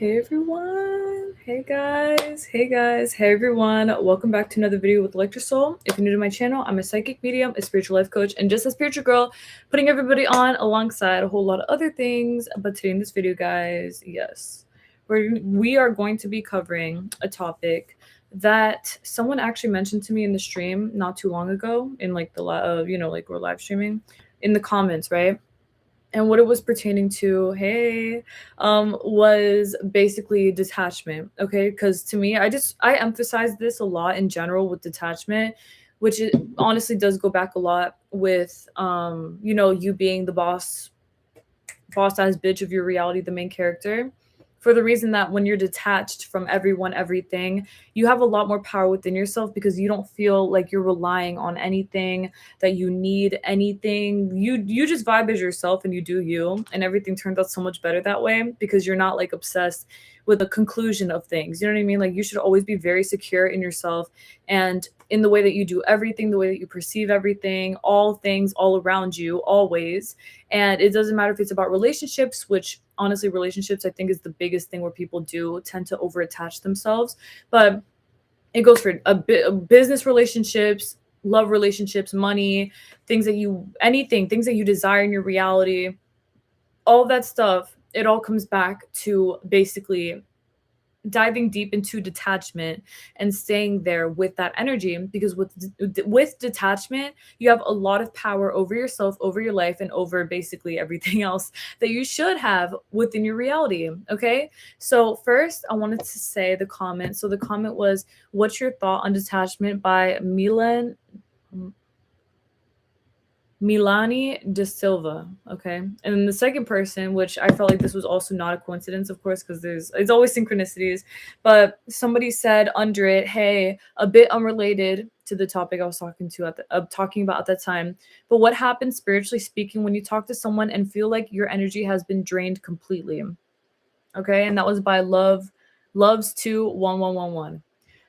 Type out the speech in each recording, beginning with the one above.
Hey everyone, hey everyone, welcome back to another video with Electra Soul. If you're new to my channel, I'm a psychic medium, a spiritual life coach, and just a spiritual girl, putting everybody on alongside a whole lot of other things. But today in this video, guys, yes, we are going to be covering a topic that someone actually mentioned to me in the stream not too long ago, in like the like we're live streaming, in the comments, right? And what it was pertaining to, was basically detachment. Okay, because to me, I emphasize this a lot in general with detachment, which it honestly does go back a lot with you being the boss ass bitch of your reality, the main character. For the reason that when you're detached from everyone, everything, you have a lot more power within yourself because you don't feel like you're relying on anything, that you need anything. You just vibe as yourself and you do you, and everything turns out so much better that way because you're not like obsessed with the conclusion of things. You know what I mean? Like you should always be very secure in yourself and in the way that you do everything, the way that you perceive everything, all things all around you, always. And it doesn't matter if it's about relationships, which honestly, relationships I think is the biggest thing where people do tend to overattach themselves. But it goes for business relationships, love relationships, money, things that you desire in your reality, all that stuff. It all comes back to basically diving deep into detachment and staying there with that energy, because with detachment you have a lot of power over yourself, over your life, and over basically everything else that you should have within your reality. Okay, so first I wanted to say the comment. So the comment was, what's your thought on detachment, by Milani de Silva. Okay. And then the second person, which I felt like this was also not a coincidence, of course, because it's always synchronicities, but somebody said under it, hey, a bit unrelated to the topic I was talking about at that time. But what happens spiritually speaking when you talk to someone and feel like your energy has been drained completely? Okay. And that was by Loves 21111.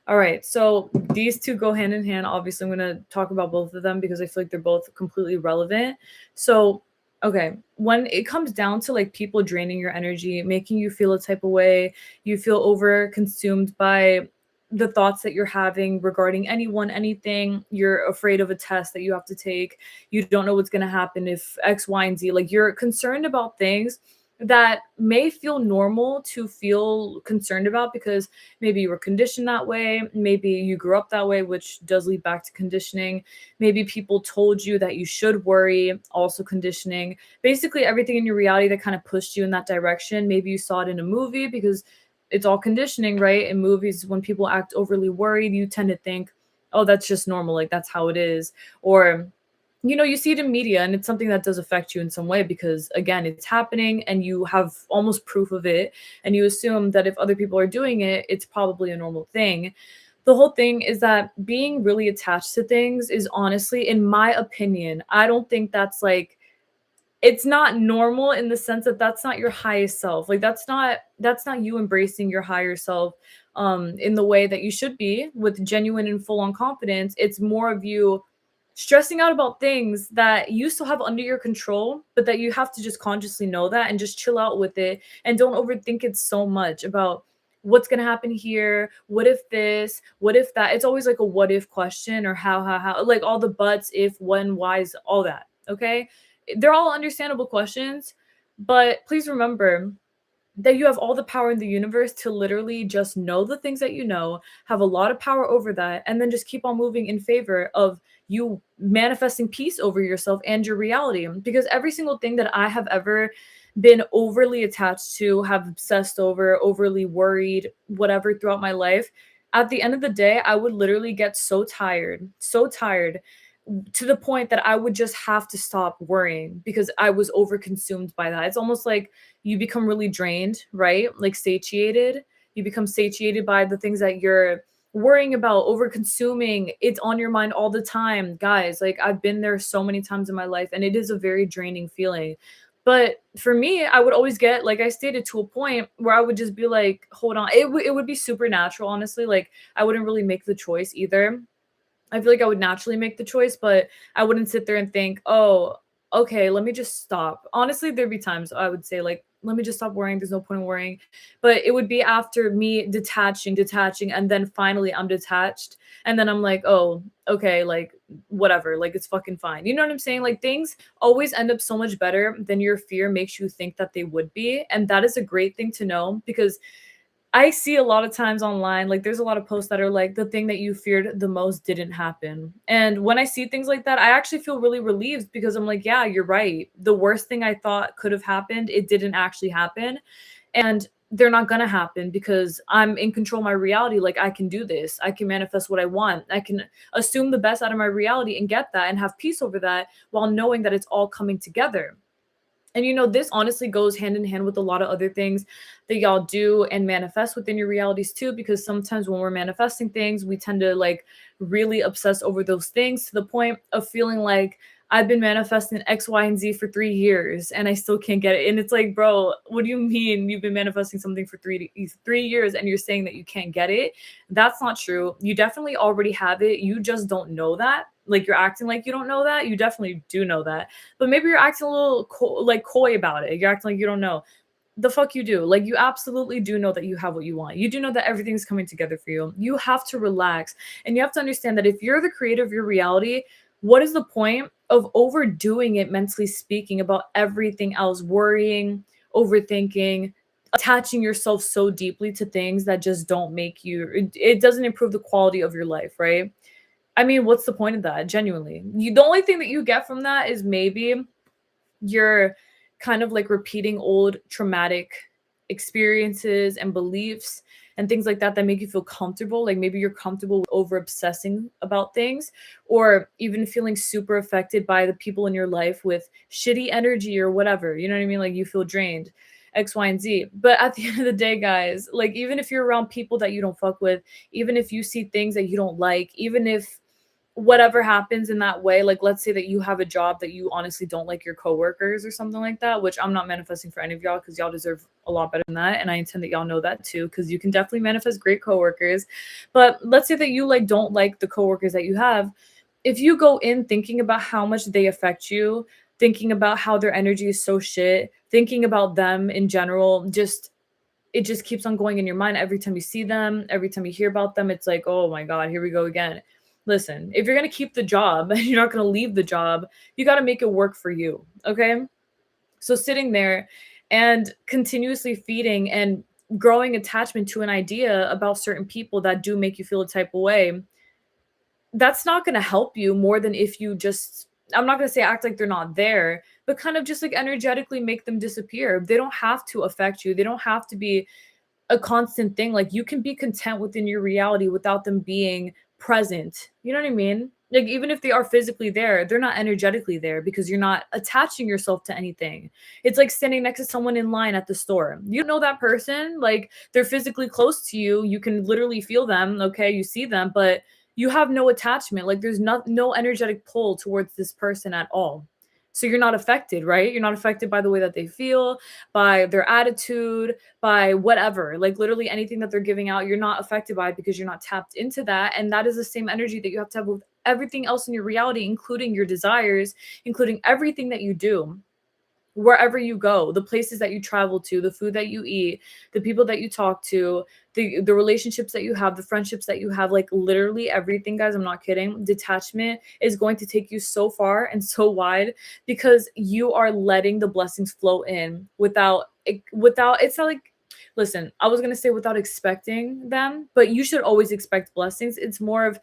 All right, so these two go hand in hand. Obviously, I'm going to talk about both of them because I feel like they're both completely relevant. So, okay, when it comes down to like people draining your energy, making you feel a type of way, you feel over consumed by the thoughts that you're having regarding anyone, anything, you're afraid of a test that you have to take, you don't know what's going to happen if X, Y, and Z, like you're concerned about things that may feel normal to feel concerned about because maybe you were conditioned that way. Maybe you grew up that way, which does lead back to conditioning. Maybe people told you that you should worry, also conditioning. Basically, everything in your reality that kind of pushed you in that direction. Maybe you saw it in a movie because it's all conditioning, right? In movies, when people act overly worried, you tend to think, oh, that's just normal. Like, that's how it is. Or you see it in media and it's something that does affect you in some way because again, it's happening and you have almost proof of it, and you assume that if other people are doing it, it's probably a normal thing. The whole thing is that being really attached to things is, honestly, in my opinion, I don't think that's like, it's not normal in the sense that that's not your highest self. Like that's not you embracing your higher self in the way that you should be, with genuine and full on confidence. It's more of you stressing out about things that you still have under your control, but that you have to just consciously know that and just chill out with it and don't overthink it so much about what's going to happen here, what if this, what if that. It's always like a what if question, or how, like all the buts, if, when, whys, all that. Okay, they're all understandable questions, but please remember that you have all the power in the universe to literally just know the things that you know, have a lot of power over that, and then just keep on moving in favor of you manifesting peace over yourself and your reality. Because every single thing that I have ever been overly attached to, have obsessed over, overly worried, whatever, throughout my life, at the end of the day, I would literally get so tired to the point that I would just have to stop worrying because I was overconsumed by that. It's almost like you become really drained, right? Like satiated. You become satiated by the things that you're worrying about, over consuming. It's on your mind all the time. Guys, like I've been there so many times in my life, and it is a very draining feeling. But for me, I would always get, like I stated, to a point where I would just be like, hold on. It would be supernatural, honestly. Like I wouldn't really make the choice either. I feel like I would naturally make the choice, but I wouldn't sit there and think, oh, okay, let me just stop. Honestly, there'd be times I would say, like, let me just stop worrying. There's no point in worrying. But it would be after me detaching, and then finally I'm detached. And then I'm like, oh, okay, like whatever, like it's fucking fine. You know what I'm saying? Like things always end up so much better than your fear makes you think that they would be. And that is a great thing to know, because I see a lot of times online, like there's a lot of posts that are like, the thing that you feared the most didn't happen. And when I see things like that, I actually feel really relieved, because I'm like, yeah, you're right. The worst thing I thought could have happened, it didn't actually happen. And they're not gonna happen, because I'm in control of my reality. Like I can do this. I can manifest what I want. I can assume the best out of my reality and get that and have peace over that, while knowing that it's all coming together. And this honestly goes hand in hand with a lot of other things that y'all do and manifest within your realities too, because sometimes when we're manifesting things, we tend to like really obsess over those things to the point of feeling like, I've been manifesting X, Y, and Z for 3 years and I still can't get it. And it's like, bro, what do you mean you've been manifesting something for 3 years and you're saying that you can't get it? That's not true. You definitely already have it. You just don't know that. Like you're acting like you don't know that. You definitely do know that, but maybe you're acting a little coy about it. You're acting like you don't know. The fuck you do. Like you absolutely do know that you have what you want. You do know that everything's coming together for you. You have to relax, and you have to understand that if you're the creator of your reality, what is the point of overdoing it mentally speaking about everything else, worrying, overthinking, attaching yourself so deeply to things that just don't make you, it doesn't improve the quality of your life, right? I mean, what's the point of that? Genuinely. The only thing that you get from that is maybe you're kind of like repeating old traumatic experiences and beliefs and things like that that make you feel comfortable. Like maybe you're comfortable with over obsessing about things, or even feeling super affected by the people in your life with shitty energy or whatever. You know what I mean? Like you feel drained. X, Y, and Z. But at the end of the day, guys, like even if you're around people that you don't fuck with, even if you see things that you don't like, even if whatever happens in that way, like let's say that you have a job that you honestly don't like your coworkers or something like that, which I'm not manifesting for any of y'all, because y'all deserve a lot better than that, and I intend that y'all know that too, because you can definitely manifest great coworkers. But let's say that you like don't like the coworkers that you have. If you go in thinking about how much they affect you, thinking about how their energy is so shit, thinking about them in general, just it just keeps on going in your mind. Every time you see them, every time you hear about them, it's like, oh my God, here we go again. Listen, if you're going to keep the job and you're not going to leave the job, you got to make it work for you. Okay. So sitting there and continuously feeding and growing attachment to an idea about certain people that do make you feel a type of way, that's not going to help you more than if you just, I'm not going to say act like they're not there, but kind of just like energetically make them disappear. They don't have to affect you. They don't have to be a constant thing. Like you can be content within your reality without them being present. You know what I mean? Like even if they are physically there, they're not energetically there, because you're not attaching yourself to anything. It's like standing next to someone in line at the store. You don't know that person, like they're physically close to you. You can literally feel them, okay? You see them, but you have no attachment. Like there's no energetic pull towards this person at all. So you're not affected, right? You're not affected by the way that they feel, by their attitude, by whatever, like literally anything that they're giving out, you're not affected by it, because you're not tapped into that. And that is the same energy that you have to have with everything else in your reality, including your desires, including everything that you do, wherever you go, the places that you travel to, the food that you eat, the people that you talk to, the relationships that you have, the friendships that you have, like literally everything, guys. I'm not kidding. Detachment is going to take you so far and so wide, because you are letting the blessings flow in without it's not like, listen, I was going to say without expecting them, but you should always expect blessings. It's more of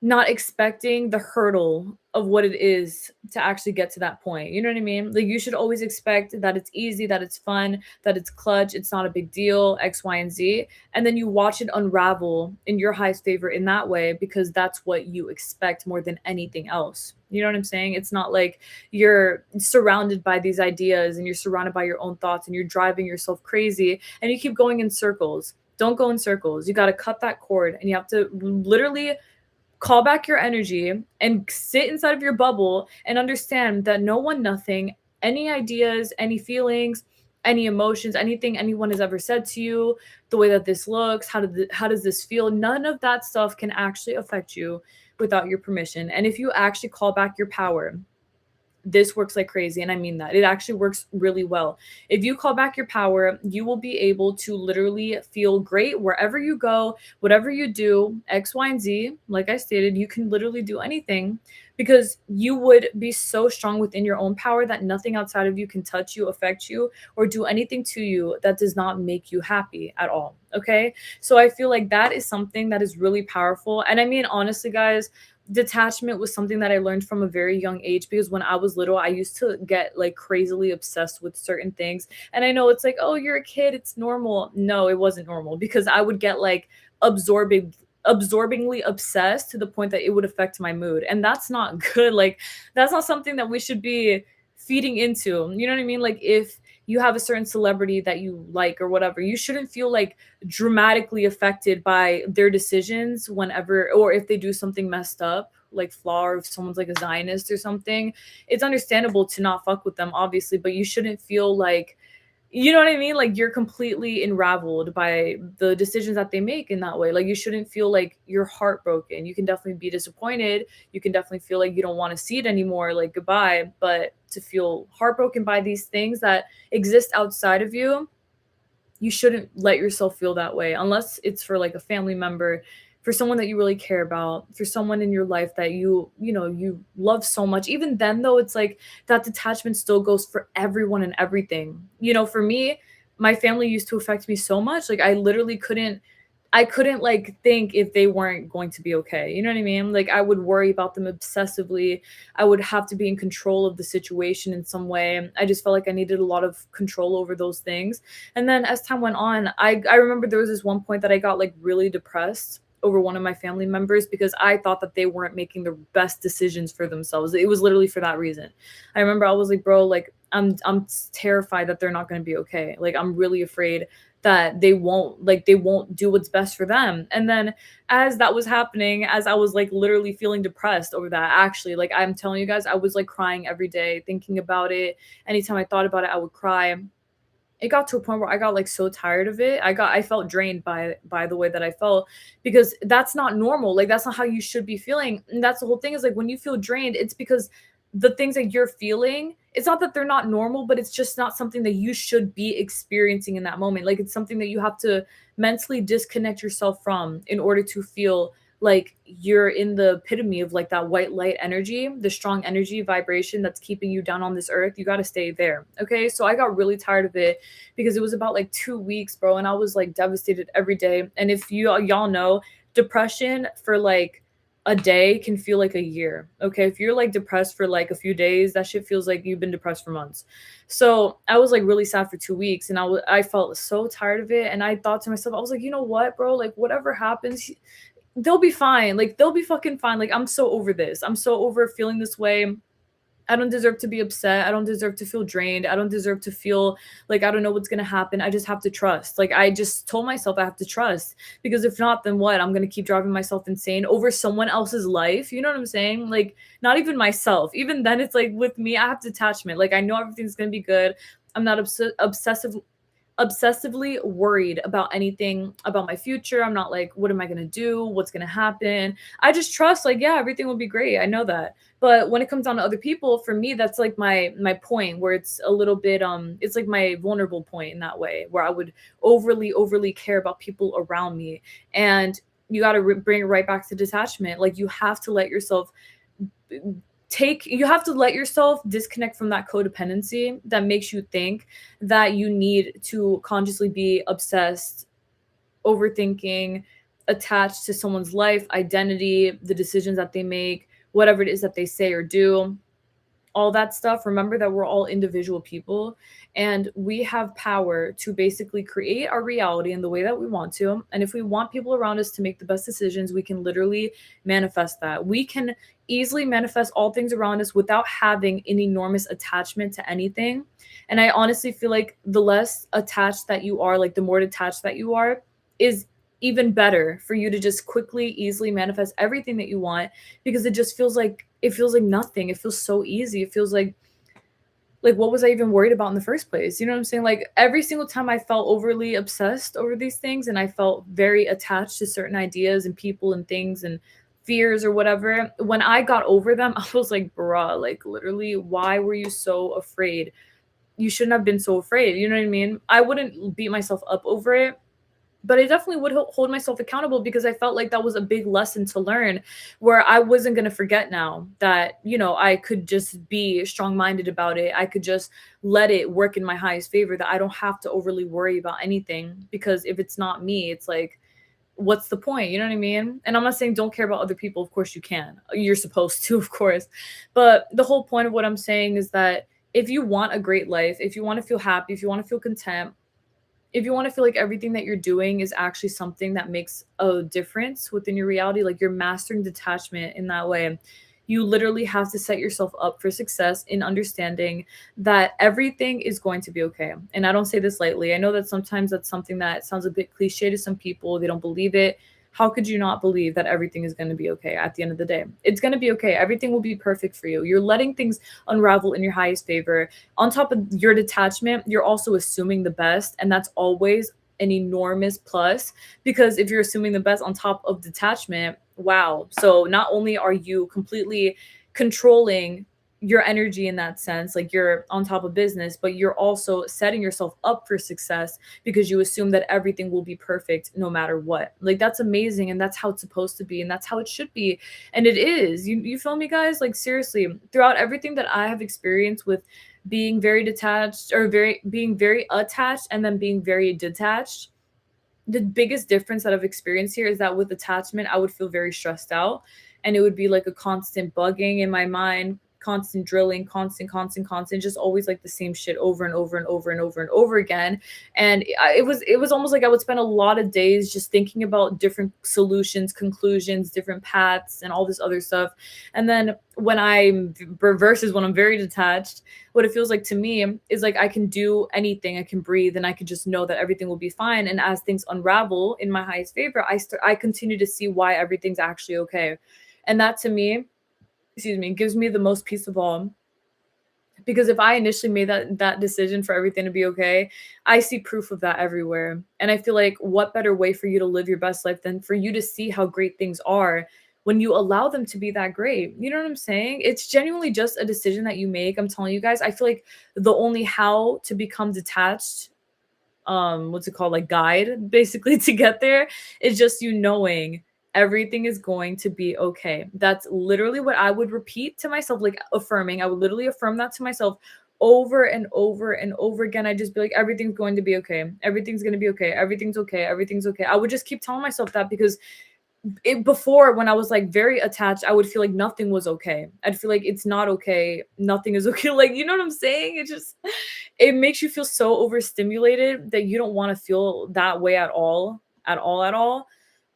not expecting the hurdle of what it is to actually get to that point. You know what I mean? Like you should always expect that it's easy, that it's fun, that it's clutch, it's not a big deal, X, Y, and Z. And then you watch it unravel in your highest favor in that way, because that's what you expect more than anything else. You know what I'm saying? It's not like you're surrounded by these ideas and you're surrounded by your own thoughts and you're driving yourself crazy and you keep going in circles. Don't go in circles. You got to cut that cord, and you have to literally call back your energy and sit inside of your bubble and understand that no one, nothing, any ideas, any feelings, any emotions, anything anyone has ever said to you, the way that this looks, how does this feel, none of that stuff can actually affect you without your permission. And if you actually call back your power, this works like crazy. And I mean that. It actually works really well. If you call back your power, you will be able to literally feel great wherever you go, whatever you do, X, Y, and Z. Like I stated, you can literally do anything because you would be so strong within your own power that nothing outside of you can touch you, affect you, or do anything to you that does not make you happy at all. Okay. So I feel like that is something that is really powerful. And I mean, honestly, guys, detachment was something that I learned from a very young age because when I was little, I used to get like crazily obsessed with certain things. And I know it's like, oh, you're a kid, it's normal. No, it wasn't normal because I would get like absorbingly obsessed to the point that it would affect my mood. And that's not good. Like that's not something that we should be feeding into. You know what I mean? Like if you have a certain celebrity that you like or whatever, you shouldn't feel like dramatically affected by their decisions whenever, or if they do something messed up like flaw, or if someone's like a Zionist or something. It's understandable to not fuck with them, obviously, but you shouldn't feel like, you know what I mean? Like you're completely enraveled by the decisions that they make in that way. Like you shouldn't feel like you're heartbroken. You can definitely be disappointed. You can definitely feel like you don't want to see it anymore, like goodbye. But to feel heartbroken by these things that exist outside of you shouldn't let yourself feel that way unless it's for like a family member, for someone that you really care about, for someone in your life that you love so much. Even then though, it's like that detachment still goes for everyone and everything. For me, my family used to affect me so much. Like I couldn't like think if they weren't going to be okay. You know what I mean? Like I would worry about them obsessively. I would have to be in control of the situation in some way. I just felt like I needed a lot of control over those things. And then as time went on, I remember there was this one point that I got like really depressed over one of my family members because I thought that they weren't making the best decisions for themselves. It was literally for that reason. I remember I was like, bro, like I'm terrified that they're not going to be okay. Like I'm really afraid that they won't do what's best for them. And then as that was happening, as I was like literally feeling depressed over that, actually, like I'm telling you guys, I was like crying every day thinking about it. Anytime I thought about it, I would cry. It got to a point where I got like so tired of it. I felt drained by the way that I felt because that's not normal. Like that's not how you should be feeling. And that's the whole thing, is like when you feel drained, it's because the things that you're feeling, it's not that they're not normal, but it's just not something that you should be experiencing in that moment. Like it's something that you have to mentally disconnect yourself from in order to feel like you're in the epitome of like that white light energy, the strong energy vibration that's keeping you down on this earth. You got to stay there. Okay. So I got really tired of it because it was about like 2 weeks, bro. And I was like devastated every day. And if y'all know, depression for like a day can feel like a year. Okay. If you're like depressed for like a few days, that shit feels like you've been depressed for months. So I was like really sad for 2 weeks and I felt so tired of it. And I thought to myself, I was like, you know what, bro? Like whatever happens, they'll be fine. Like they'll be fucking fine. Like I'm so over this. I'm so over feeling this way. I don't deserve to be upset. I don't deserve to feel drained. I don't deserve to feel like I don't know what's going to happen. I just have to trust. Like I just told myself I have to trust, because if not, then what? I'm going to keep driving myself insane over someone else's life. You know what I'm saying? Like not even myself. Even then it's like with me, I have detachment. Like I know everything's going to be good. I'm not obsessively worried about anything about my future. I'm not like, what am I going to do? What's going to happen? I just trust like, yeah, everything will be great. I know that. But when it comes down to other people, for me, that's like my point where it's a little bit, it's like my vulnerable point in that way, where I would overly care about people around me. And you got to bring it right back to detachment. Like you have to let yourself you have to let yourself disconnect from that codependency that makes you think that you need to consciously be obsessed, overthinking, attached to someone's life, identity, the decisions that they make, whatever it is that they say or do, all that stuff. Remember that we're all individual people and we have power to basically create our reality in the way that we want to. And if we want people around us to make the best decisions, we can literally manifest that. We can easily manifest all things around us without having an enormous attachment to anything. And I honestly feel like the less attached that you are, like the more detached that you are, is even better for you to just quickly, easily manifest everything that you want, because it feels like nothing. It feels so easy. It feels like what was I even worried about in the first place? You know what I'm saying? Like every single time I felt overly obsessed over these things and I felt very attached to certain ideas and people and things and fears or whatever, when I got over them, I was like, bruh, like literally, why were you so afraid? You shouldn't have been so afraid. You know what I mean? I wouldn't beat myself up over it, but I definitely would hold myself accountable because I felt like that was a big lesson to learn, where I wasn't going to forget now that, I could just be strong minded about it. I could just let it work in my highest favor, that I don't have to overly worry about anything, because if it's not me, it's like, what's the point? You know what I mean? And I'm not saying don't care about other people. Of course you can. You're supposed to, of course. But the whole point of what I'm saying is that if you want a great life, if you want to feel happy, if you want to feel content, if you want to feel like everything that you're doing is actually something that makes a difference within your reality, like you're mastering detachment in that way, you literally have to set yourself up for success in understanding that everything is going to be okay. And I don't say this lightly. I know that sometimes that's something that sounds a bit cliche to some people. They don't believe it. How could you not believe that everything is going to be okay at the end of the day? It's going to be okay. Everything will be perfect for you. You're letting things unravel in your highest favor. On top of your detachment, you're also assuming the best, and that's always an enormous plus, because if you're assuming the best on top of detachment, wow. So not only are you completely controlling your energy in that sense, like you're on top of business, but you're also setting yourself up for success because you assume that everything will be perfect no matter what. Like that's amazing, and that's how it's supposed to be, and that's how it should be. And it is. You feel me, guys? Like seriously, throughout everything that I have experienced with being very detached, or being very attached, and then being very detached, the biggest difference that I've experienced here is that with attachment, I would feel very stressed out, and it would be like a constant bugging in my mind, constant drilling, constant, just always like the same shit over and over and over and over and over again. And it was almost like I would spend a lot of days just thinking about different solutions, conclusions, different paths, and all this other stuff. And then when I'm versus when I'm very detached, what it feels like to me is like I can do anything, I can breathe, and I can just know that everything will be fine. And as things unravel in my highest favor, I continue to see why everything's actually okay. And that to me, excuse me, gives me the most peace of all, because if I initially made that decision for everything to be okay, I see proof of that everywhere. And I feel like what better way for you to live your best life than for you to see how great things are when you allow them to be that great. You know what I'm saying? It's genuinely just a decision that you make. I'm telling you guys, I feel like the only how to become detached, what's it called, like guide basically to get there, is just you knowing everything is going to be okay. That's literally what I would repeat to myself, like affirming. I would literally affirm that to myself over and over and over again. I just be like, everything's going to be okay, everything's going to be okay, everything's okay, everything's okay. I would just keep telling myself that, because before, when I was like very attached, I would feel like nothing was okay. I'd feel like it's not okay, nothing is okay. Like, you know what I'm saying? It just, it makes you feel so overstimulated that you don't want to feel that way at all, at all, at all.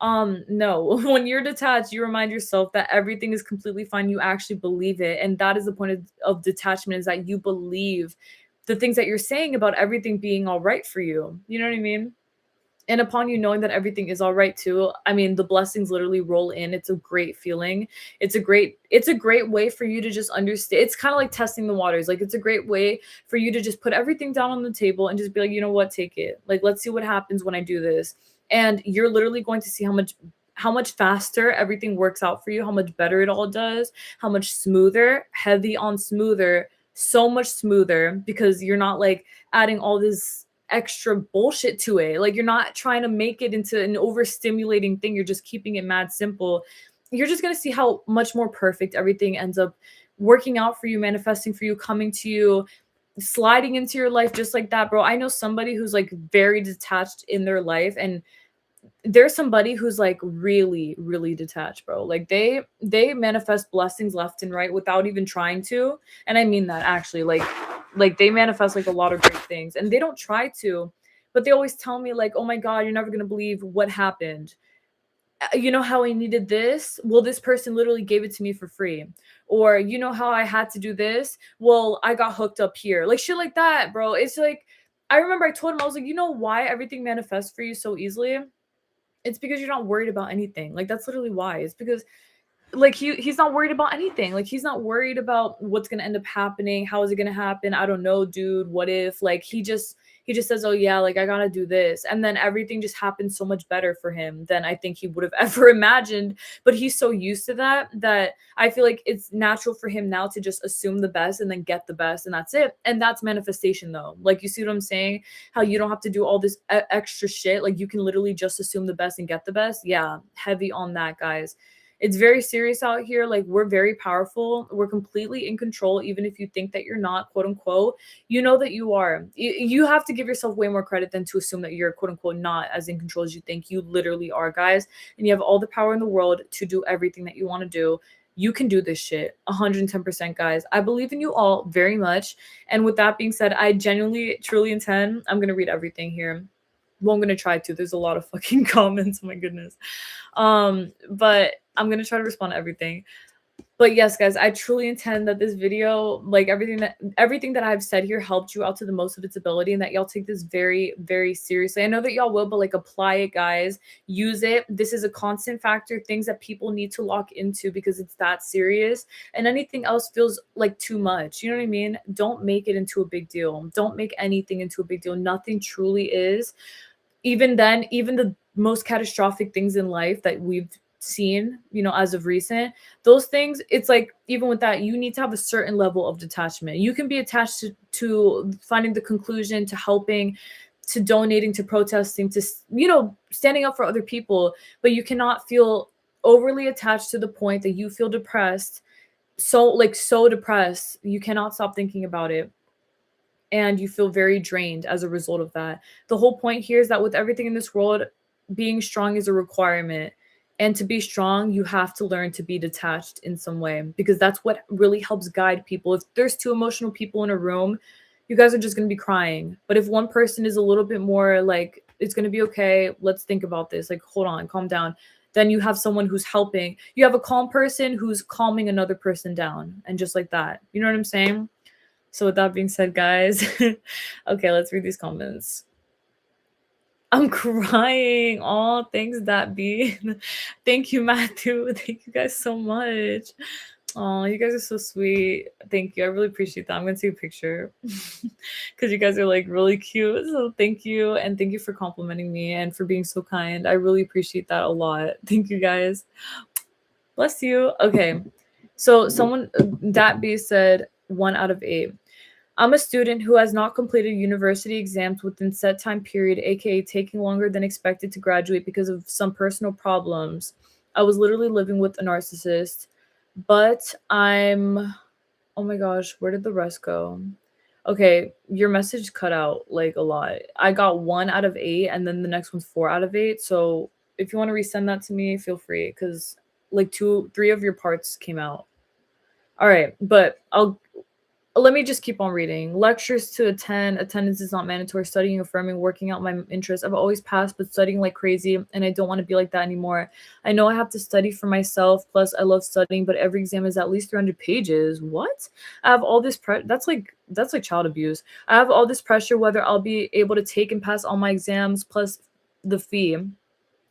No, when you're detached, you remind yourself that everything is completely fine. You actually believe it. And that is the point of detachment, is that you believe the things that you're saying about everything being all right for you. You know what I mean? And upon you knowing that everything is all right too, I mean, the blessings literally roll in. It's a great feeling. It's a great way for you to just understand. It's kind of like testing the waters. Like it's a great way for you to just put everything down on the table and just be like, you know what, take it. Like, let's see what happens when I do this. And you're literally going to see how much faster everything works out for you, how much better it all does, how much smoother, heavy on smoother, so much smoother, because you're not like adding all this extra bullshit to it. Like you're not trying to make it into an overstimulating thing. You're just keeping it mad simple. You're just going to see how much more perfect everything ends up working out for you, manifesting for you, coming to you, sliding into your life just like that, bro. I know somebody who's like very detached in their life, and there's somebody who's like really, really detached, bro. Like they manifest blessings left and right without even trying to. And I mean that actually, like they manifest like a lot of great things, and they don't try to, but they always tell me like, oh my God, you're never gonna believe what happened. You know how I needed this? Well, this person literally gave it to me for free. Or you know how I had to do this? Well, I got hooked up here. Like shit like that, bro. It's like, I remember I told him, I was like, you know why everything manifests for you so easily? It's because you're not worried about anything. Like that's literally why. It's because like he's not worried about anything. Like he's not worried about what's gonna end up happening. How is it gonna happen? I don't know, dude. What if? Like he he just says, oh yeah, like I gotta do this, and then everything just happens so much better for him than I think he would have ever imagined. But he's so used to that I feel like it's natural for him now to just assume the best and then get the best, and that's it. And that's manifestation though. Like, you see what I'm saying? How you don't have to do all this extra shit. Like, you can literally just assume the best and get the best. Yeah, heavy on that, guys. It's very serious out here. Like, we're very powerful. We're completely in control. Even if you think that you're not, quote unquote, you know that you are. You have to give yourself way more credit than to assume that you're, quote unquote, not as in control as you think. You literally are, guys. And you have all the power in the world to do everything that you want to do. You can do this shit 110%, guys. I believe in you all very much. And with that being said, I genuinely, truly intend, I'm going to read everything here. Well, I'm going to try to. There's a lot of fucking comments. Oh my goodness. But I'm going to try to respond to everything. But yes, guys, I truly intend that this video, like everything that I've said here, helped you out to the most of its ability, and that y'all take this very, very seriously. I know that y'all will, but like, apply it, guys. Use it. This is a constant factor, things that people need to lock into because it's that serious. And anything else feels like too much. You know what I mean? Don't make it into a big deal. Don't make anything into a big deal. Nothing truly is. Even then, even the most catastrophic things in life that we've seen, you know, as of recent, those things, it's like, even with that, you need to have a certain level of detachment. You can be attached to finding the conclusion, to helping, to donating, to protesting, to, you know, standing up for other people, but you cannot feel overly attached to the point that you feel depressed, so depressed you cannot stop thinking about it, and you feel very drained as a result of that. The whole point here is that with everything in this world, being strong is a requirement. And to be strong, you have to learn to be detached in some way, because that's what really helps guide people. If there's two emotional people in a room, you guys are just going to be crying. But if one person is a little bit more like, it's going to be okay, let's think about this, like, hold on, calm down, then you have someone who's helping. You have a calm person who's calming another person down. And just like that. You know what I'm saying? So with that being said, guys, okay, let's read these comments. I'm crying. Oh, thanks, that be. Thank you, Matthew. Thank you guys so much. Oh, you guys are so sweet. Thank you. I really appreciate that. I'm going to take a picture because you guys are like really cute. So thank you. And thank you for complimenting me and for being so kind. I really appreciate that a lot. Thank you, guys. Bless you. Okay. So someone, that be said, 1 out of 8. I'm a student who has not completed university exams within set time period, aka taking longer than expected to graduate because of some personal problems. I was literally living with a narcissist, but oh my gosh, where did the rest go? Okay, your message cut out like a lot. I got 1 out of 8, and then the next one's 4 out of 8. So if you want to resend that to me, feel free, because like 3 of your parts came out. All right, but let me just keep on reading. Lectures to attend. Attendance is not mandatory. Studying, affirming, working out my interests. I've always passed, but studying like crazy, and I don't want to be like that anymore. I know I have to study for myself. Plus, I love studying, but every exam is at least 300 pages. What? I have all this that's like child abuse. I have all this pressure whether I'll be able to take and pass all my exams, plus the fee.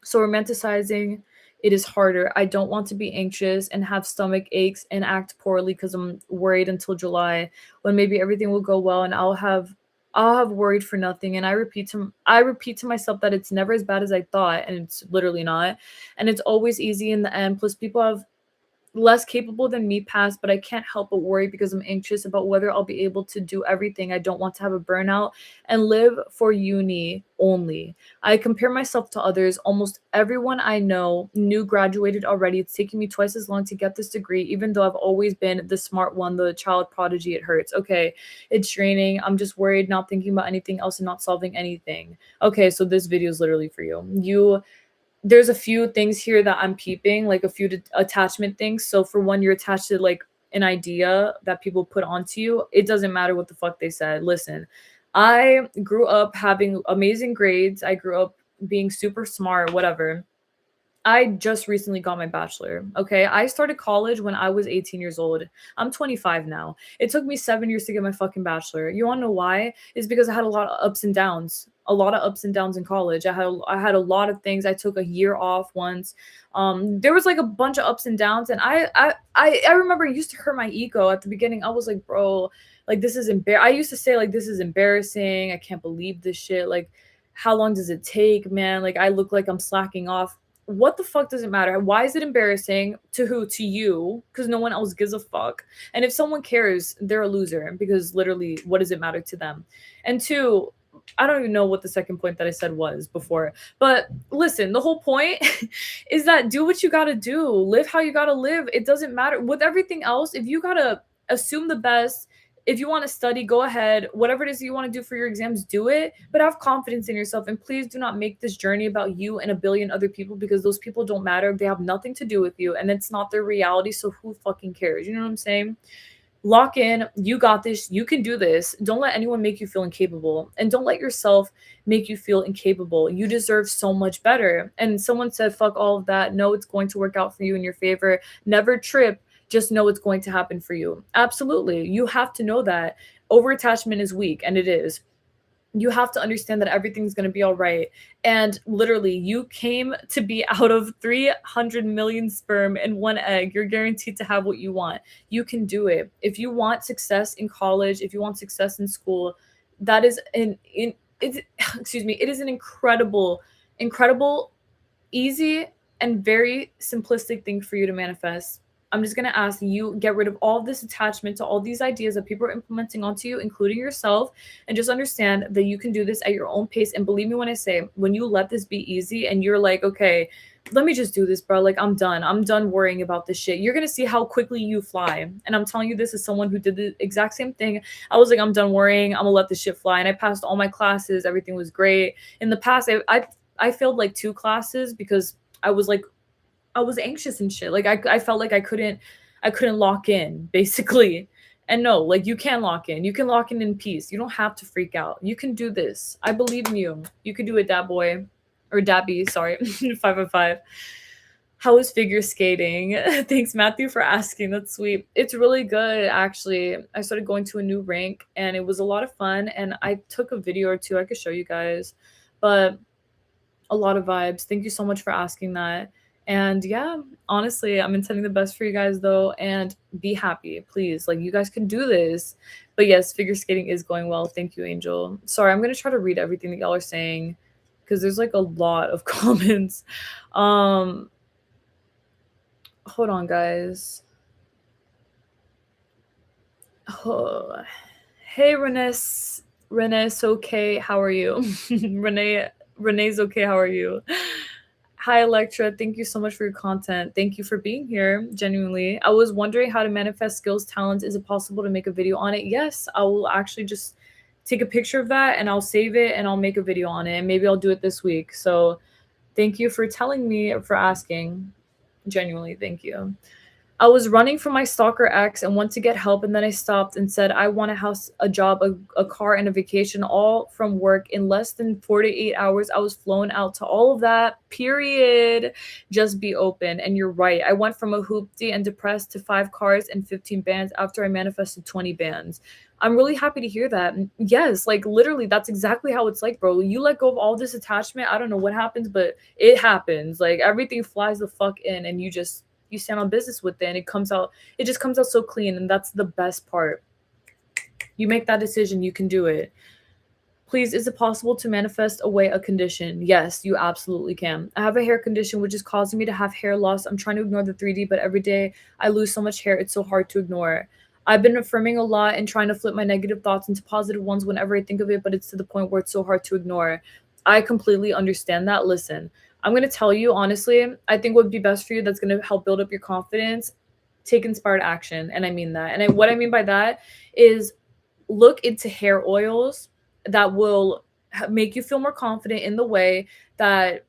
So romanticizing it is harder. I don't want to be anxious and have stomach aches and act poorly because I'm worried until July, when maybe everything will go well and I'll have worried for nothing. And I repeat to myself that it's never as bad as I thought, and it's literally not. And it's always easy in the end. Plus, people have less capable than me past, but I can't help but worry because I'm anxious about whether I'll be able to do everything. I don't want to have a burnout and live for uni only. I compare myself to others. Almost everyone I know new graduated already. It's taking me twice as long to get this degree, even though I've always been the smart one, the child prodigy. It hurts. Okay, it's draining. I'm just worried, not thinking about anything else and not solving anything. Okay, so this video is literally for you. There's a few things here that I'm peeping, like a few attachment things. So for one, you're attached to like an idea that people put onto you. It doesn't matter what the fuck they said. Listen, I grew up having amazing grades. I grew up being super smart, whatever. I just recently got my bachelor. Okay. I started college when I was 18 years old. I'm 25 now. It took me 7 years to get my fucking bachelor. You want to know why? It's because I had a lot of ups and downs. A lot of ups and downs in college. I had a lot of things. I took a year off once. There was like a bunch of ups and downs, and I remember it used to hurt my ego at the beginning. I was like, bro, like this is I used to say like this is embarrassing. I can't believe this shit. Like how long does it take, man? Like I look like I'm slacking off. What the fuck does it matter? Why is it embarrassing? To who? To you, because no one else gives a fuck. And if someone cares, they're a loser, because literally what does it matter to them? And two, I don't even know what the second point that I said was before. But listen, the whole point is that do what you gotta do. Live how you gotta live. It doesn't matter. With everything else, if you gotta assume the best, if you want to study, go ahead. Whatever it is you want to do for your exams, do it. But have confidence in yourself. And please do not make this journey about you and a billion other people, because those people don't matter. They have nothing to do with you. And it's not their reality. So who fucking cares? You know what I'm saying? Lock in. You got this. You can do this. Don't let anyone make you feel incapable. And don't let yourself make you feel incapable. You deserve so much better. And someone said, fuck all of that. No, it's going to work out for you in your favor. Never trip. Just know it's going to happen for you. Absolutely. You have to know that. Over attachment is weak, and it is. You have to understand that everything's going to be all right. And literally, you came to be out of 300 million sperm in one egg. You're guaranteed to have what you want. You can do it. If you want success in college, if you want success in school, that is it's, excuse me, it is an incredible, easy, and very simplistic thing for you to manifest. I'm just going to ask you get rid of all this attachment to all these ideas that people are implementing onto you, including yourself, and just understand that you can do this at your own pace. And believe me when I say, when you let this be easy and you're like, okay, let me just do this, bro. Like, I'm done. I'm done worrying about this shit. You're going to see how quickly you fly. And I'm telling you this as someone who did the exact same thing. I was like, I'm done worrying. I'm going to let this shit fly. And I passed all my classes. Everything was great. In the past, I failed like 2 classes because I was like, I was anxious and shit. Like I felt like I couldn't lock in, basically. And no, like you can lock in. You can lock in peace. You don't have to freak out. You can do this. I believe in you. You can do it, dat boy. Or dabby, sorry. 505. How is figure skating? Thanks, Matthew, for asking. That's sweet. It's really good, actually. I started going to a new rink and it was a lot of fun. And I took a video or two I could show you guys. But a lot of vibes. Thank you so much for asking that. And yeah, honestly, I'm intending the best for you guys though, and be happy, please. Like you guys can do this. But yes, figure skating is going well. Thank you, Angel. Sorry, I'm gonna try to read everything that y'all are saying because there's like a lot of comments. Hold on, guys. Oh. Hey, Renee's okay. How are you? Renee's okay. How are you? Hi, Electra. Thank you so much for your content. Thank you for being here. Genuinely. I was wondering how to manifest skills, talents. Is it possible to make a video on it? Yes, I will actually just take a picture of that and I'll save it and I'll make a video on it. And maybe I'll do it this week. So thank you for telling me, for asking. Genuinely, thank you. I was running from my stalker ex and went to get help, and then I stopped and said, I want a house, a job, a car, and a vacation, all from work. In less than 48 hours, I was flown out to all of that, period. Just be open. And you're right. I went from a hoopty and depressed to 5 cars and 15 bands after I manifested 20 bands. I'm really happy to hear that. Yes, like literally, that's exactly how it's like, bro. You let go of all this attachment. I don't know what happens, but it happens. Like everything flies the fuck in, and you stand on business with it, and it just comes out so clean, and that's the best part. You make that decision, you can do it. Please, is it possible to manifest away a condition? Yes, you absolutely can. I have a hair condition which is causing me to have hair loss. I'm trying to ignore the 3D, but every day I lose so much hair, it's so hard to ignore. I've been affirming a lot and trying to flip my negative thoughts into positive ones whenever I think of it, but it's to the point where it's so hard to ignore. I completely understand that. Listen, I'm going to tell you, honestly, I think what would be best for you that's going to help build up your confidence, take inspired action. And I mean that. And what I mean by that is look into hair oils that will make you feel more confident in the way that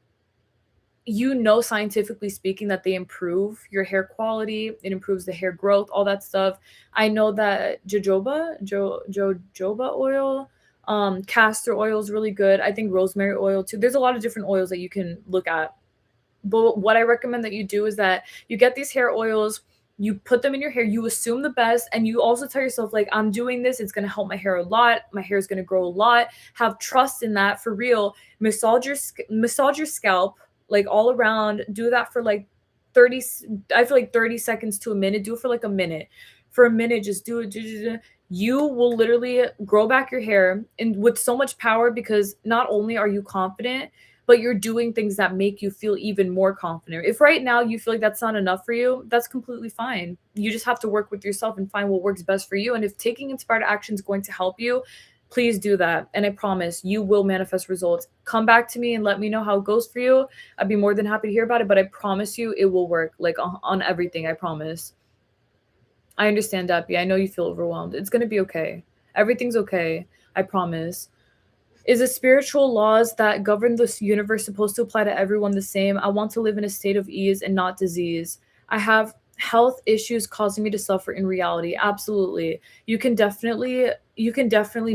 scientifically speaking, that they improve your hair quality, it improves the hair growth, all that stuff. I know that jojoba oil, castor oil is really good. I think rosemary oil too. There's a lot of different oils that you can look at. But what I recommend that you do is that you get these hair oils, you put them in your hair, you assume the best, and you also tell yourself, like, I'm doing this, it's going to help my hair a lot, my hair is going to grow a lot. Have trust in that, for real. Massage your scalp, like all around. Do that for like 30 seconds to a minute. Do it for like a minute. For a minute, just do it. you will literally grow back your hair and with so much power because not only are you confident, but you're doing things that make you feel even more confident. If right now you feel like that's not enough for you, that's completely fine. You just have to work with yourself and find what works best for you. And if taking inspired action is going to help you, please do that. And I promise you will manifest results. Come back to me and let me know how it goes for you. I'd be more than happy to hear about it, but I promise you it will work, like on everything. I promise. I understand, Dappy. I know you feel overwhelmed. It's going to be okay. Everything's okay. I promise. Is the spiritual laws that govern this universe supposed to apply to everyone the same? I want to live in a state of ease and not disease. I have health issues causing me to suffer in reality. Absolutely. You can definitely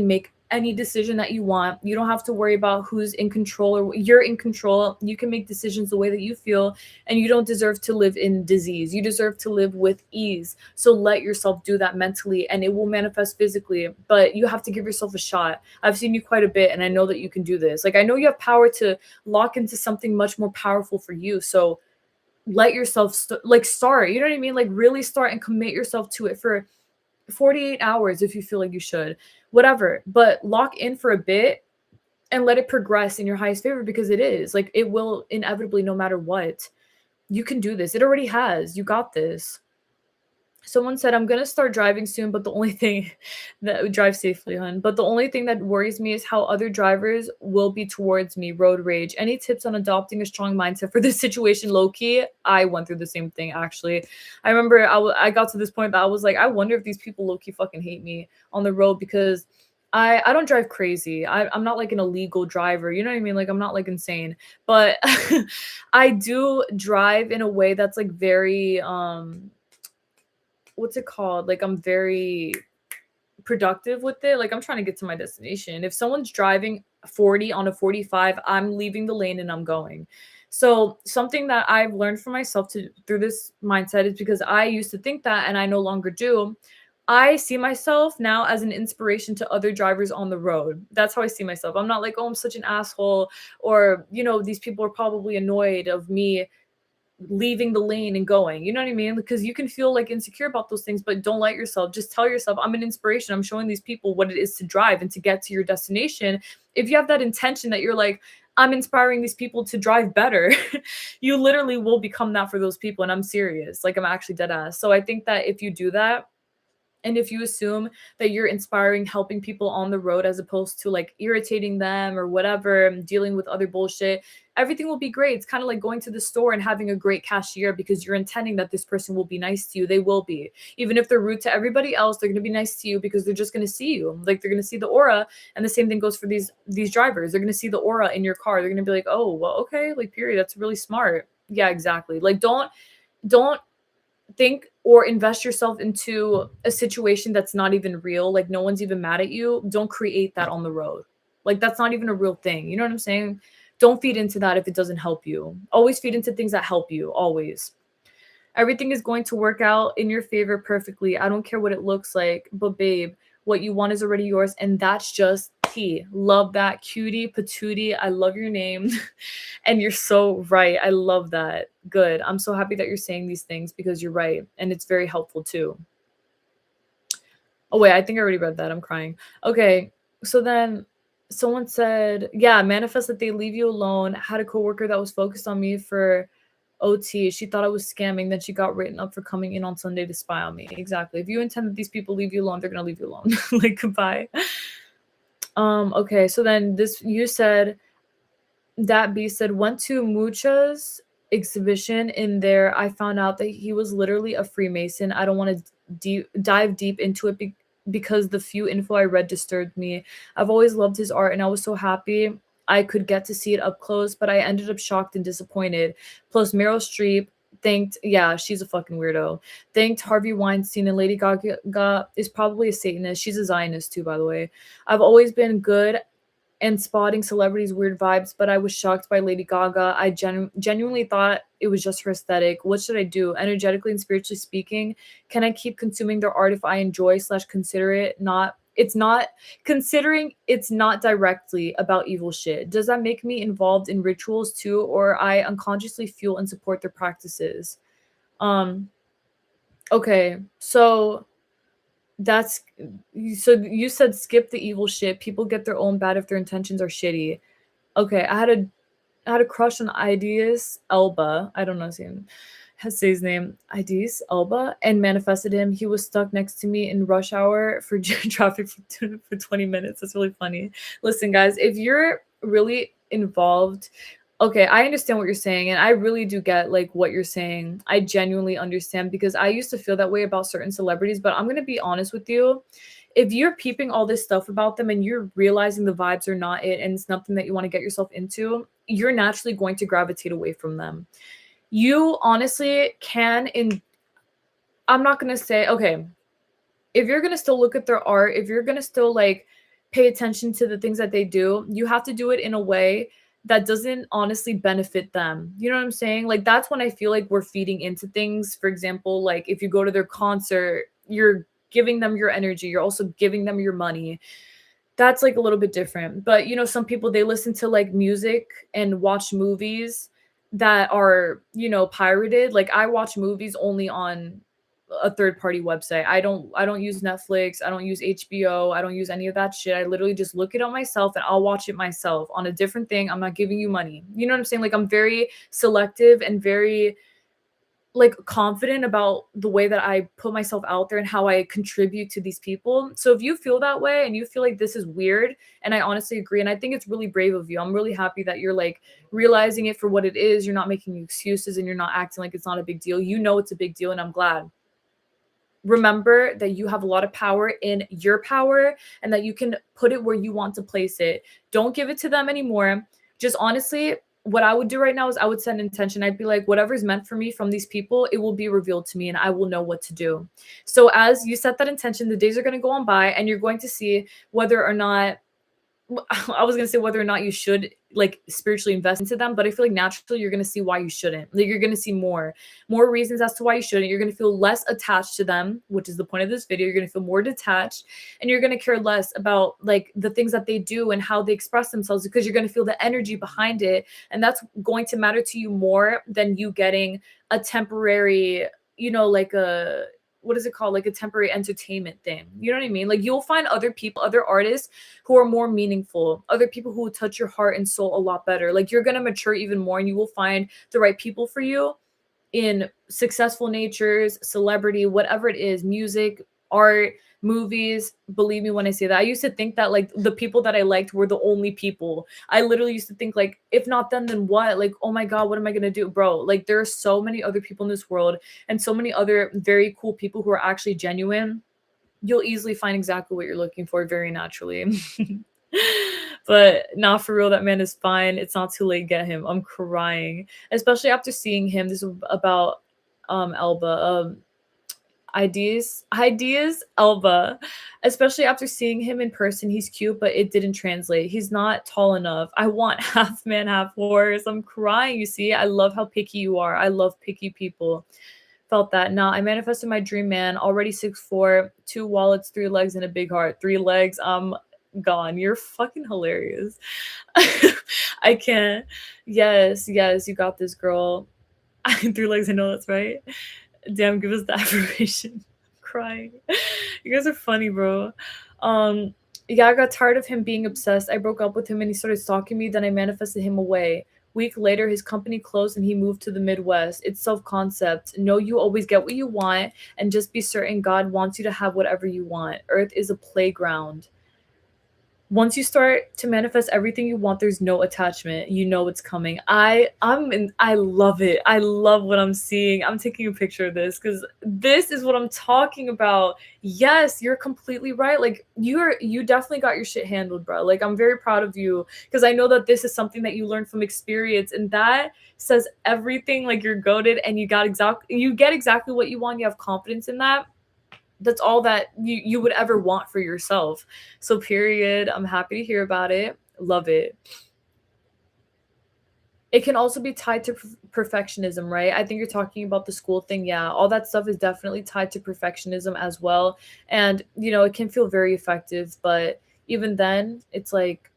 make any decision that you want. You don't have to worry about who's in control or you're in control. You can make decisions the way that you feel and you don't deserve to live in disease. You deserve to live with ease. So let yourself do that mentally and it will manifest physically, but you have to give yourself a shot. I've seen you quite a bit and I know that you can do this. Like I know you have power to lock into something much more powerful for you. So let yourself start, you know what I mean? Like really start and commit yourself to it for 48 hours if you feel like you should. Whatever, but lock in for a bit and let it progress in your highest favor because it is. Like it will inevitably no matter what. You can do this. It already has. You got this. Someone said, I'm going to start driving soon, but the only thing that drive safely, hun. But the only thing that worries me is how other drivers will be towards me. Road rage. Any tips on adopting a strong mindset for this situation? Low key, I went through the same thing, actually. I remember I got to this point that I was like, I wonder if these people low key fucking hate me on the road because I don't drive crazy. I'm not like an illegal driver. You know what I mean? Like, I'm not like insane. But I do drive in a way that's like very, what's it called? Like I'm very productive with it. Like I'm trying to get to my destination. If someone's driving 40 on a 45, I'm leaving the lane and I'm going. So something that I've learned for myself to through this mindset is because I used to think that and I no longer do. I see myself now as an inspiration to other drivers on the road. That's how I see myself. I'm not like, oh, I'm such an asshole, or, these people are probably annoyed of me leaving the lane and going. You know what I mean? Because you can feel like insecure about those things, but don't let yourself. Just tell yourself, I'm an inspiration. I'm showing these people what it is to drive and to get to your destination. If you have that intention that you're like, I'm inspiring these people to drive better, you literally will become that for those people. And I'm serious. Like I'm actually dead ass. So I think that if you do that, and if you assume that you're inspiring, helping people on the road as opposed to like irritating them or whatever, dealing with other bullshit, everything will be great. It's kind of like going to the store and having a great cashier because you're intending that this person will be nice to you. They will be. Even if they're rude to everybody else, they're going to be nice to you because they're just going to see you. Like they're going to see the aura. And the same thing goes for these drivers. They're going to see the aura in your car. They're going to be like, "Oh, well, okay, like period. That's really smart." Yeah, exactly. Like don't think or invest yourself into a situation that's not even real. Like no one's even mad at you. Don't create that on the road. Like that's not even a real thing. You know what I'm saying? Don't feed into that if it doesn't help you. Always feed into things that help you. Always. Everything is going to work out in your favor perfectly. I don't care what it looks like, but babe, what you want is already yours, and that's just tea. Love that, cutie patootie. I love your name, and you're so right. I love that. Good. I'm so happy that you're saying these things because you're right, and it's very helpful too. Oh wait, I think I already read that. I'm crying. Okay, so then someone said, yeah, manifest that they leave you alone. Had a coworker that was focused on me for OT. She thought I was scamming. Then she got written up for coming in on Sunday to spy on me. Exactly. If you intend that these people leave you alone, they're gonna leave you alone. Like goodbye. Okay, so then this you said that B said went to Mucha's exhibition in there. I found out that he was literally a Freemason. I don't want to dive deep into it because the few info I read disturbed me. I've always loved his art and I was so happy I could get to see it up close, but I ended up shocked and disappointed. Plus Meryl Streep thanked, yeah, she's a fucking weirdo. Thanked Harvey Weinstein, and Lady Gaga is probably a Satanist. She's a Zionist too, by the way. I've always been good and spotting celebrities' weird vibes, but I was shocked by Lady Gaga. I genuinely thought it was just her aesthetic. What should I do? Energetically and spiritually speaking, can I keep consuming their art if I enjoy / consider it not? It's not considering it's not directly about evil shit. Does that make me involved in rituals too, or I unconsciously fuel and support their practices? Um, okay, so That's so you said skip the evil shit. People get their own bad if their intentions are shitty. Okay, I had a crush on Ideas Elba. I don't know how to say his name. Ideas Elba, and manifested him. He was stuck next to me in rush hour for traffic for 20 minutes. That's really funny. Listen, guys, if you're really involved, okay, I understand what you're saying, and I really do get like what you're saying. I genuinely understand because I used to feel that way about certain celebrities, but I'm gonna be honest with you. If you're peeping all this stuff about them and you're realizing the vibes are not it and it's nothing that you want to get yourself into, you're naturally going to gravitate away from them. You honestly can in I'm not going to say, okay, if you're going to still look at their art, if you're going to still like pay attention to the things that they do, you have to do it in a way that doesn't honestly benefit them. You know what I'm saying? Like that's when I feel like we're feeding into things. For example, like if you go to their concert, you're giving them your energy, you're also giving them your money. That's like a little bit different. But some people they listen to like music and watch movies that are, pirated. Like I watch movies only on a third party website. I don't use Netflix, I don't use HBO, I don't use any of that shit. I literally just look it up myself and I'll watch it myself on a different thing. I'm not giving you money. You know what I'm saying? Like I'm very selective and very like confident about the way that I put myself out there and how I contribute to these people. So if you feel that way and you feel like this is weird, and I honestly agree, and I think it's really brave of you. I'm really happy that you're like realizing it for what it is. You're not making excuses and you're not acting like it's not a big deal. You know it's a big deal, and I'm glad. Remember that you have a lot of power in your power and that you can put it where you want to place it. Don't give it to them anymore. Just honestly, what I would do right now is I would set an intention. I'd be like, whatever's meant for me from these people, it will be revealed to me and I will know what to do. So as you set that intention, the days are going to go on by and you're going to see whether or not I was gonna say whether or not you should like spiritually invest into them, but I feel like naturally you're gonna see why you shouldn't. Like you're gonna see more reasons as to why you shouldn't. You're gonna feel less attached to them, which is the point of this video. You're gonna feel more detached, and you're gonna care less about like the things that they do and how they express themselves because you're gonna feel the energy behind it, and that's going to matter to you more than you getting a temporary, like a what is it called? Like a temporary entertainment thing. You know what I mean? Like you'll find other people, other artists who are more meaningful, other people who will touch your heart and soul a lot better. Like you're going to mature even more and you will find the right people for you in successful natures, celebrity, whatever it is, music, art, movies. Believe me when I say that. I used to think that like the people that I liked were the only people. I literally used to think like, if not them, then what? Like, oh my God, what am I gonna do? Bro, like there are so many other people in this world and so many other very cool people who are actually genuine. You'll easily find exactly what you're looking for very naturally. But not for real, that man is fine. It's not too late. Get him. I'm crying, especially after seeing him. This is about Elba. Ideas Elba, especially after seeing him in person. He's cute, but it didn't translate. He's not tall enough. I want half man, half horse. I'm crying. You see, I love how picky you are. I love picky people. Felt that. Now I manifested my dream man. Already 6'4", 2 wallets, 3 legs, and a big heart. 3 legs. I'm gone. You're fucking hilarious. I can't. Yes, you got this, girl. 3 legs. I know that's right. Damn, give us the affirmation. I'm crying. You guys are funny, bro. Yeah, I got tired of him being obsessed. I broke up with him and he started stalking me. Then I manifested him away. Week later, his company closed and he moved to the Midwest. It's self-concept. Know you always get what you want and just be certain God wants you to have whatever you want. Earth is a playground. Once you start to manifest everything you want, there's no attachment. You know it's coming. I love it. I love what I'm seeing. I'm taking a picture of this because this is what I'm talking about. Yes, you're completely right. Like you definitely got your shit handled, bro. Like I'm very proud of you because I know that this is something that you learned from experience, and that says everything. Like you're goated and you get exactly what you want. You have confidence in that. That's all that you would ever want for yourself. So period. I'm happy to hear about it. Love it. It can also be tied to perfectionism, right? I think you're talking about the school thing. Yeah, all that stuff is definitely tied to perfectionism as well. And it can feel very effective, but even then it's like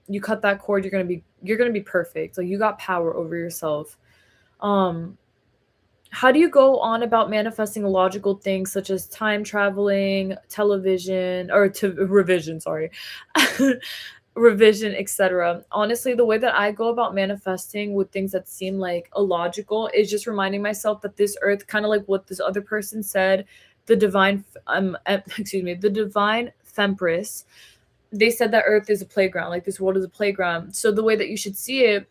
you cut that cord, you're going to be perfect. Like you got power over yourself. um How do you go on about manifesting logical things such as time traveling, television, or to revision, sorry, revision, etc.? Honestly, the way that I go about manifesting with things that seem like illogical is just reminding myself that this earth, kind of like what this other person said, the divine, excuse me, the divine Fempress, they said that earth is a playground, like this world is a playground. So the way that you should see it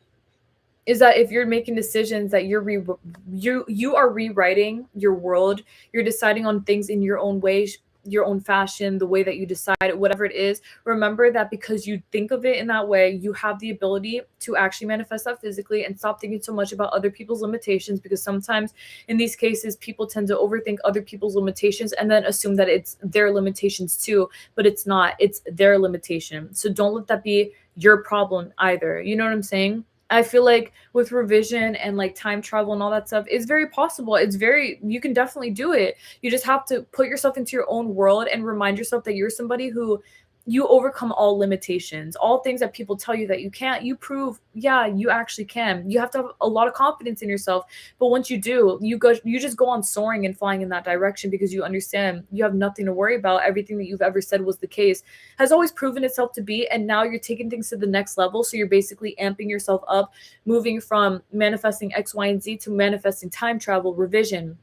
is that if you're making decisions that you are rewriting your world, you're deciding on things in your own way, your own fashion, the way that you decide it, whatever it is, remember that because you think of it in that way, you have the ability to actually manifest that physically, and stop thinking so much about other people's limitations, because sometimes in these cases people tend to overthink other people's limitations and then assume that it's their limitations too, but it's not, it's their limitation. So don't let that be your problem either, you know what I'm saying? I feel like with revision and like time travel and all that stuff, it's very possible. It's very, you can definitely do it. You just have to put yourself into your own world and remind yourself that you're somebody who, you overcome all limitations, all things that people tell you that you can't, you prove, yeah, you actually can. You have to have a lot of confidence in yourself. But once you do, you just go on soaring and flying in that direction, because you understand you have nothing to worry about. Everything that you've ever said was the case has always proven itself to be. And now you're taking things to the next level. So you're basically amping yourself up, moving from manifesting X, Y, and Z to manifesting time travel, revision.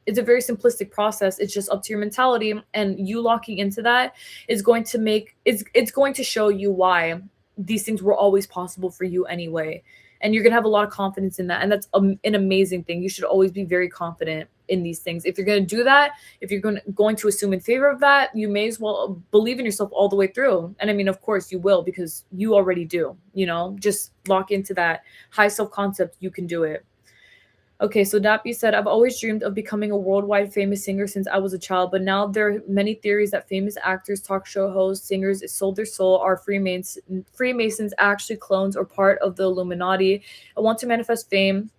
It's a very simplistic process. It's just up to your mentality, and you locking into that is going to make, it's going to show you why these things were always possible for you anyway. And you're going to have a lot of confidence in that, and that's an amazing thing. You should always be very confident in these things. If you're going to do that, if you're going to assume in favor of that, you may as well believe in yourself all the way through. And I mean, of course you will, because you already do, you know, just lock into that high self concept. You can do it. Okay, so Dappy said, I've always dreamed of becoming a worldwide famous singer since I was a child, but now there are many theories that famous actors, talk show hosts, singers sold their soul, are Freemasons, actually clones or part of the Illuminati. I want to manifest fame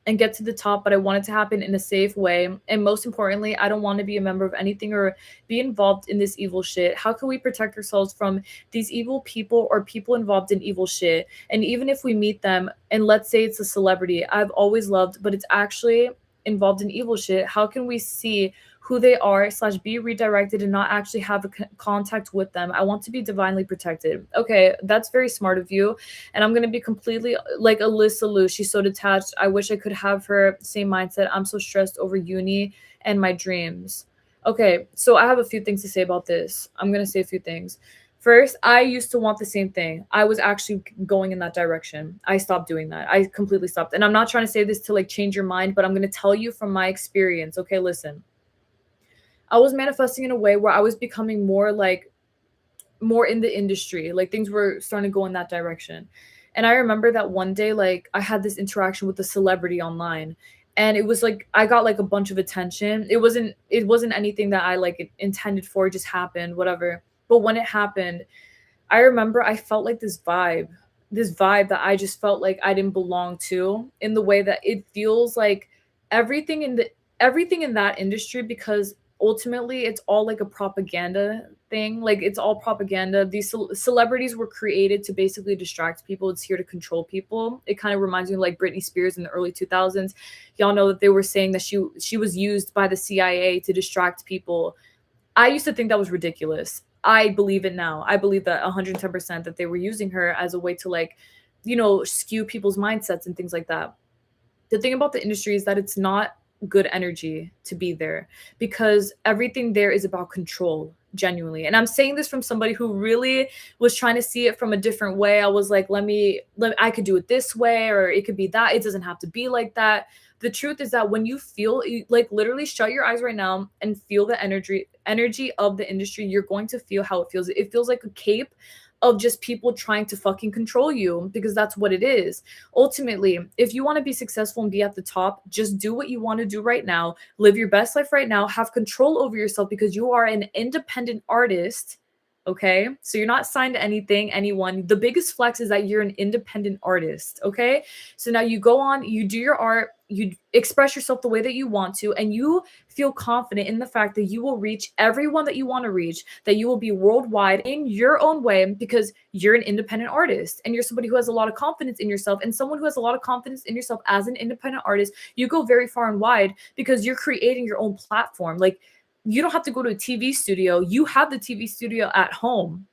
and get to the top, but I want it to happen in a safe way. And most importantly, I don't want to be a member of anything or be involved in this evil shit. How can we protect ourselves from these evil people or people involved in evil shit? And even if we meet them, and let's say it's a celebrity I've always loved, but it's actually involved in evil shit, how can we see who they are slash be redirected and not actually have a contact with them? I want to be divinely protected. Okay, that's very smart of you. And I'm going to be completely like Alyssa Lou. She's so detached. I wish I could have her same mindset. I'm so stressed over uni and my dreams. Okay, so I have a few things to say about this. I'm going to say a few things. First, I used to want the same thing. I was actually going in that direction. I stopped doing that. I completely stopped. And I'm not trying to say this to like change your mind, but I'm going to tell you from my experience. Okay, listen. I was manifesting in a way where I was becoming more in the industry. Like things were starting to go in that direction. And I remember that one day, like I had this interaction with a celebrity online, and it was like I got like a bunch of attention. It wasn't anything that I like intended for. It just happened, whatever. But when it happened, I remember I felt like this vibe that I just felt like I didn't belong to, in the way that it feels like everything in the everything in that industry, because ultimately it's all like a propaganda thing. Like it's all propaganda. These celebrities were created to basically distract people. It's here to control people. It kind of reminds me of like Britney Spears in the early 2000s. Y'all know that they were saying that she was used by the CIA to distract people. I used to think that was ridiculous. I believe it now. I believe that 110% that they were using her as a way to like, skew people's mindsets and things like that. The thing about the industry is that it's not good energy to be there, because everything there is about control, genuinely. And I'm saying this from somebody who really was trying to see it from a different way. I was like, I could do it this way, or it could be that. It doesn't have to be like that. The truth is that when you feel like, literally shut your eyes right now and feel the energy of the industry, you're going to feel how it feels. It feels like a cape of just people trying to fucking control you, because that's what it is. Ultimately, if you want to be successful and be at the top, just do what you want to do right now. Live your best life right now. Have control over yourself, because you are an independent artist. Okay, so you're not signed to anything, anyone. The biggest flex is that you're an independent artist. Okay, so now you go on, you do your art, you express yourself the way that you want to, and you feel confident in the fact that you will reach everyone that you want to reach, that you will be worldwide in your own way because you're an independent artist and you're somebody who has a lot of confidence in yourself. And someone who has a lot of confidence in yourself as an independent artist, you go very far and wide because you're creating your own platform. Like, you don't have to go to a TV studio. You have the TV studio at home.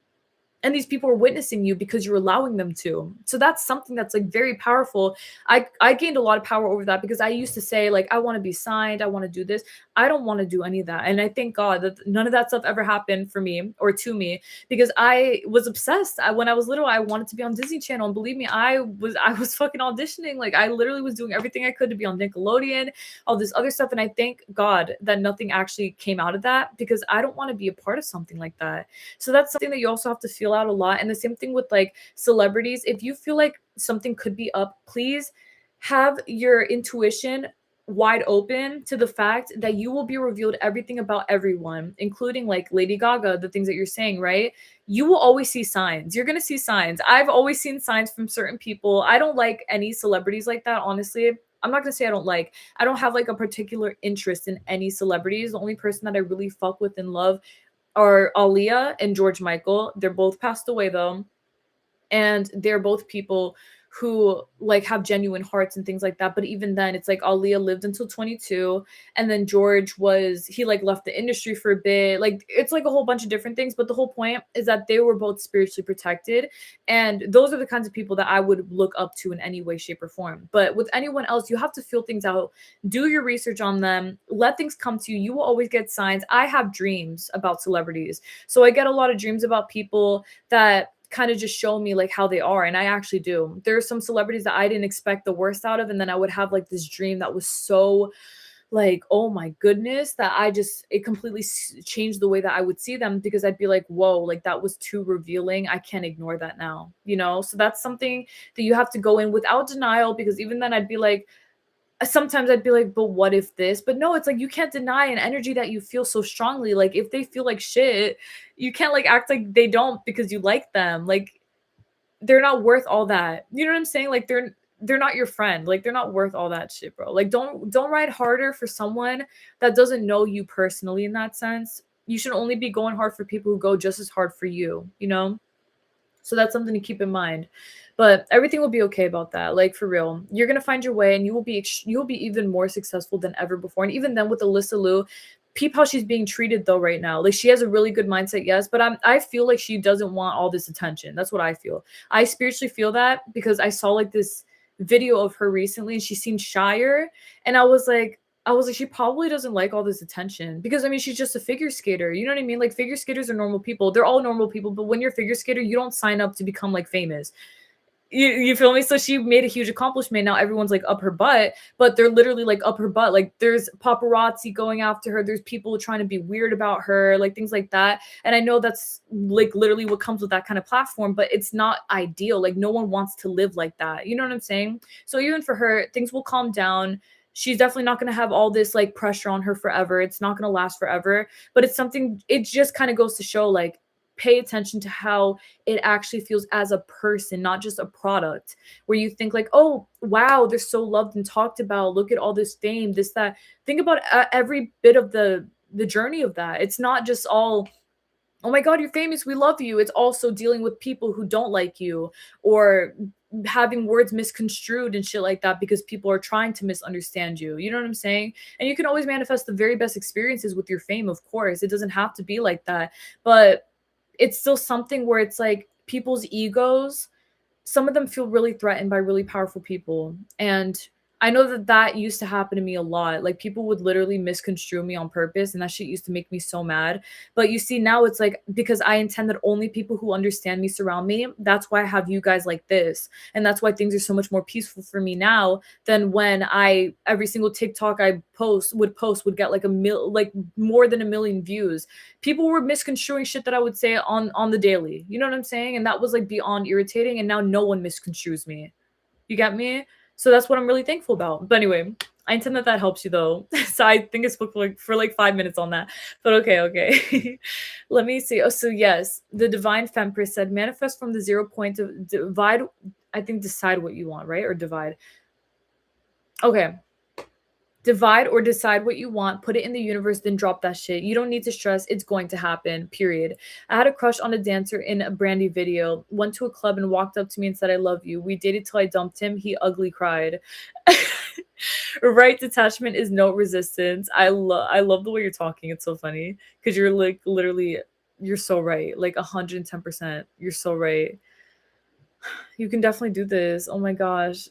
And these people are witnessing you because you're allowing them to. So that's something that's like very powerful. I gained a lot of power over that because I used to say like, I want to be signed, I want to do this. I don't want to do any of that. And I thank God that none of that stuff ever happened for me or to me, because I was obsessed. When I was little, I wanted to be on Disney Channel, and believe me, I was fucking auditioning. Like, I literally was doing everything I could to be on Nickelodeon, all this other stuff. And I thank God that nothing actually came out of that, because I don't want to be a part of something like that. So that's something that you also have to feel out a lot. And the same thing with like celebrities. If you feel like something could be up, please have your intuition wide open to the fact that you will be revealed everything about everyone, including like Lady Gaga, the things that you're saying, right? You will always see signs. You're going to see signs. I've always seen signs from certain people. I don't like any celebrities like that, honestly. I'm not going to say I don't have like a particular interest in any celebrities. The only person that I really fuck with and love are Aaliyah and George Michael. They're both passed away though, and they're both people who like have genuine hearts and things like that. But even then, it's like Aaliyah lived until 22, and then George he like left the industry for a bit. Like, it's like a whole bunch of different things, but the whole point is that they were both spiritually protected, and those are the kinds of people that I would look up to in any way, shape, or form. But with anyone else, you have to feel things out, do your research on them, let things come to you. You will always get signs. I have dreams about celebrities, so I get a lot of dreams about people that kind of just show me like how they are, and I actually do. There are some celebrities that I didn't expect the worst out of, and then I would have like this dream that was so like, oh my goodness, that it completely changed the way that I would see them, because I'd be like, whoa, like that was too revealing. I can't ignore that now, you know? So that's something that you have to go in without denial, because even then I'd be like, sometimes I'd be like, but what if this? But no, it's like you can't deny an energy that you feel so strongly. Like, if they feel like shit, you can't like act like they don't because you like them. Like, they're not worth all that. You know what I'm saying? Like, they're not your friend. Like, they're not worth all that shit, bro. Like, don't ride harder for someone that doesn't know you personally in that sense. You should only be going hard for people who go just as hard for you, you know? So that's something to keep in mind. But everything will be okay about that. Like, for real, you're gonna find your way, and you'll be even more successful than ever before. And even then, with Alyssa Liu, peep how she's being treated though right now. Like, she has a really good mindset, yes, but I feel like she doesn't want all this attention. That's what I feel. I spiritually feel that because I saw like this video of her recently, and she seemed shyer, and I was like, she probably doesn't like all this attention, because I mean, she's just a figure skater. You know what I mean? Like, figure skaters are normal people. They're all normal people, but when you're a figure skater, you don't sign up to become like famous. You feel me? So she made a huge accomplishment. Now everyone's like up her butt, but they're literally like up her butt. Like, there's paparazzi going after her. There's people trying to be weird about her, like things like that. And I know that's like literally what comes with that kind of platform, but it's not ideal. Like, no one wants to live like that. You know what I'm saying? So even for her, things will calm down. She's definitely not going to have all this like pressure on her forever. It's not going to last forever, but it's something, it just kind of goes to show like, pay attention to how it actually feels as a person, not just a product, where you think like, oh, wow, they're so loved and talked about. Look at all this fame, this, that. Think about every bit of the journey of that. It's not just all, oh my God, you're famous, we love you. It's also dealing with people who don't like you, or having words misconstrued and shit like that because people are trying to misunderstand you. You know what I'm saying? And you can always manifest the very best experiences with your fame, of course. It doesn't have to be like that. But it's still something where it's like people's egos, some of them feel really threatened by really powerful people. And I know that that used to happen to me a lot. Like, people would literally misconstrue me on purpose, and that shit used to make me so mad. But you see, now it's like, because I intend that only people who understand me surround me, that's why I have you guys like this. And that's why things are so much more peaceful for me now than when every single TikTok I would get like like more than 1 million views. People were misconstruing shit that I would say on the daily. You know what I'm saying? And that was like beyond irritating. And now no one misconstrues me. You get me? So that's what I'm really thankful about. But anyway, I intend that that helps you though. So I think I spoke for like 5 minutes on that. But okay, okay. Let me see. Oh, so yes, the divine fempress said manifest from the 0 point of divide. I think decide what you want, right? Or divide. Okay. Divide or decide what you want, put it in the universe, then drop that shit. You don't need to stress. It's going to happen, period. I had a crush on a dancer in a Brandy video, went to a club and walked up to me and said, I love you. We dated till I dumped him. He ugly cried. Right detachment is no resistance. I love the way you're talking. It's so funny because you're like literally, you're so right. Like 110%. You're so right. You can definitely do this. Oh my gosh.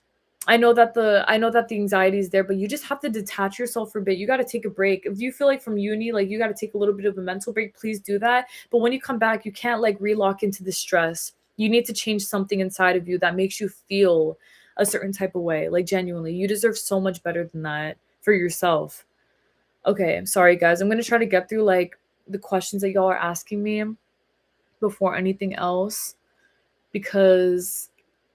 I know that the anxiety is there, but you just have to detach yourself for a bit. You got to take a break. If you feel like from uni, like you got to take a little bit of a mental break, please do that. But when you come back, you can't like relock into the stress. You need to change something inside of you that makes you feel a certain type of way. Like genuinely, you deserve so much better than that for yourself. Okay, I'm sorry guys. I'm going to try to get through like the questions that y'all are asking me before anything else because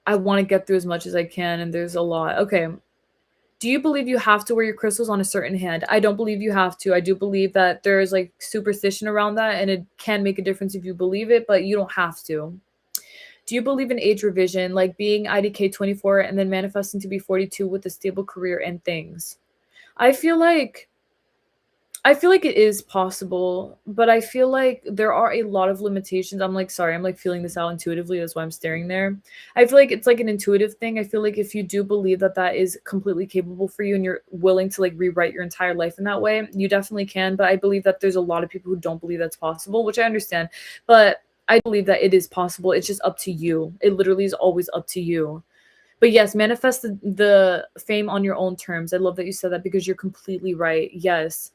I want to get through as much as I can, and there's a lot. Okay. Do you believe you have to wear your crystals on a certain hand? I don't believe you have to. I do believe that there's like superstition around that, and it can make a difference if you believe it, but you don't have to. Do you believe in age revision, like being IDK 24 and then manifesting to be 42 with a stable career and things? I feel like I feel like it is possible, but I feel like there are a lot of limitations. I'm like, sorry, I'm like feeling this out intuitively. That's why I'm staring there. I feel like it's like an intuitive thing. I feel like if you do believe that that is completely capable for you and you're willing to like rewrite your entire life in that way, you definitely can. But I believe that there's a lot of people who don't believe that's possible, which I understand. But I believe that it is possible. It's just up to you. It literally is always up to you. But yes, manifest the fame on your own terms. I love that you said that because you're completely right. Yes,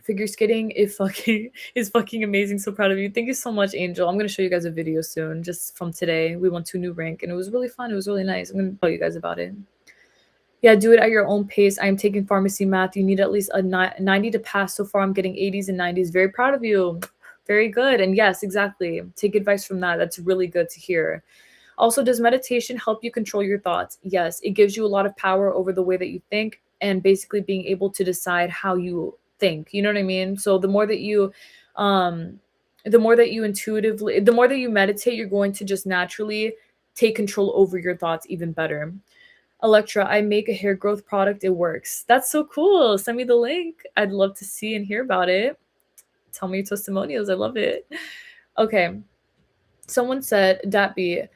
figure skating is fucking amazing. So proud of you. Thank you so much, Angel. I'm gonna show you guys a video soon, just from today. We went to a new rink and it was really fun. It was really nice. I'm gonna tell you guys about it. Yeah, do it at your own pace. I am taking pharmacy math. You need at least a 90 to pass. So far, I'm getting 80s and 90s. Very proud of you. Very good. And yes, exactly. Take advice from that. That's really good to hear. Also, does meditation help you control your thoughts? Yes, it gives you a lot of power over the way that you think and basically being able to decide how you think. You know what I mean? So um the more that you meditate, you're going to just naturally take control over your thoughts even better. Electra, I make a hair growth product. It works. That's so cool. Send me the link. I'd love to see and hear about it. Tell me your testimonials. I love it. Okay. Someone said, Datby,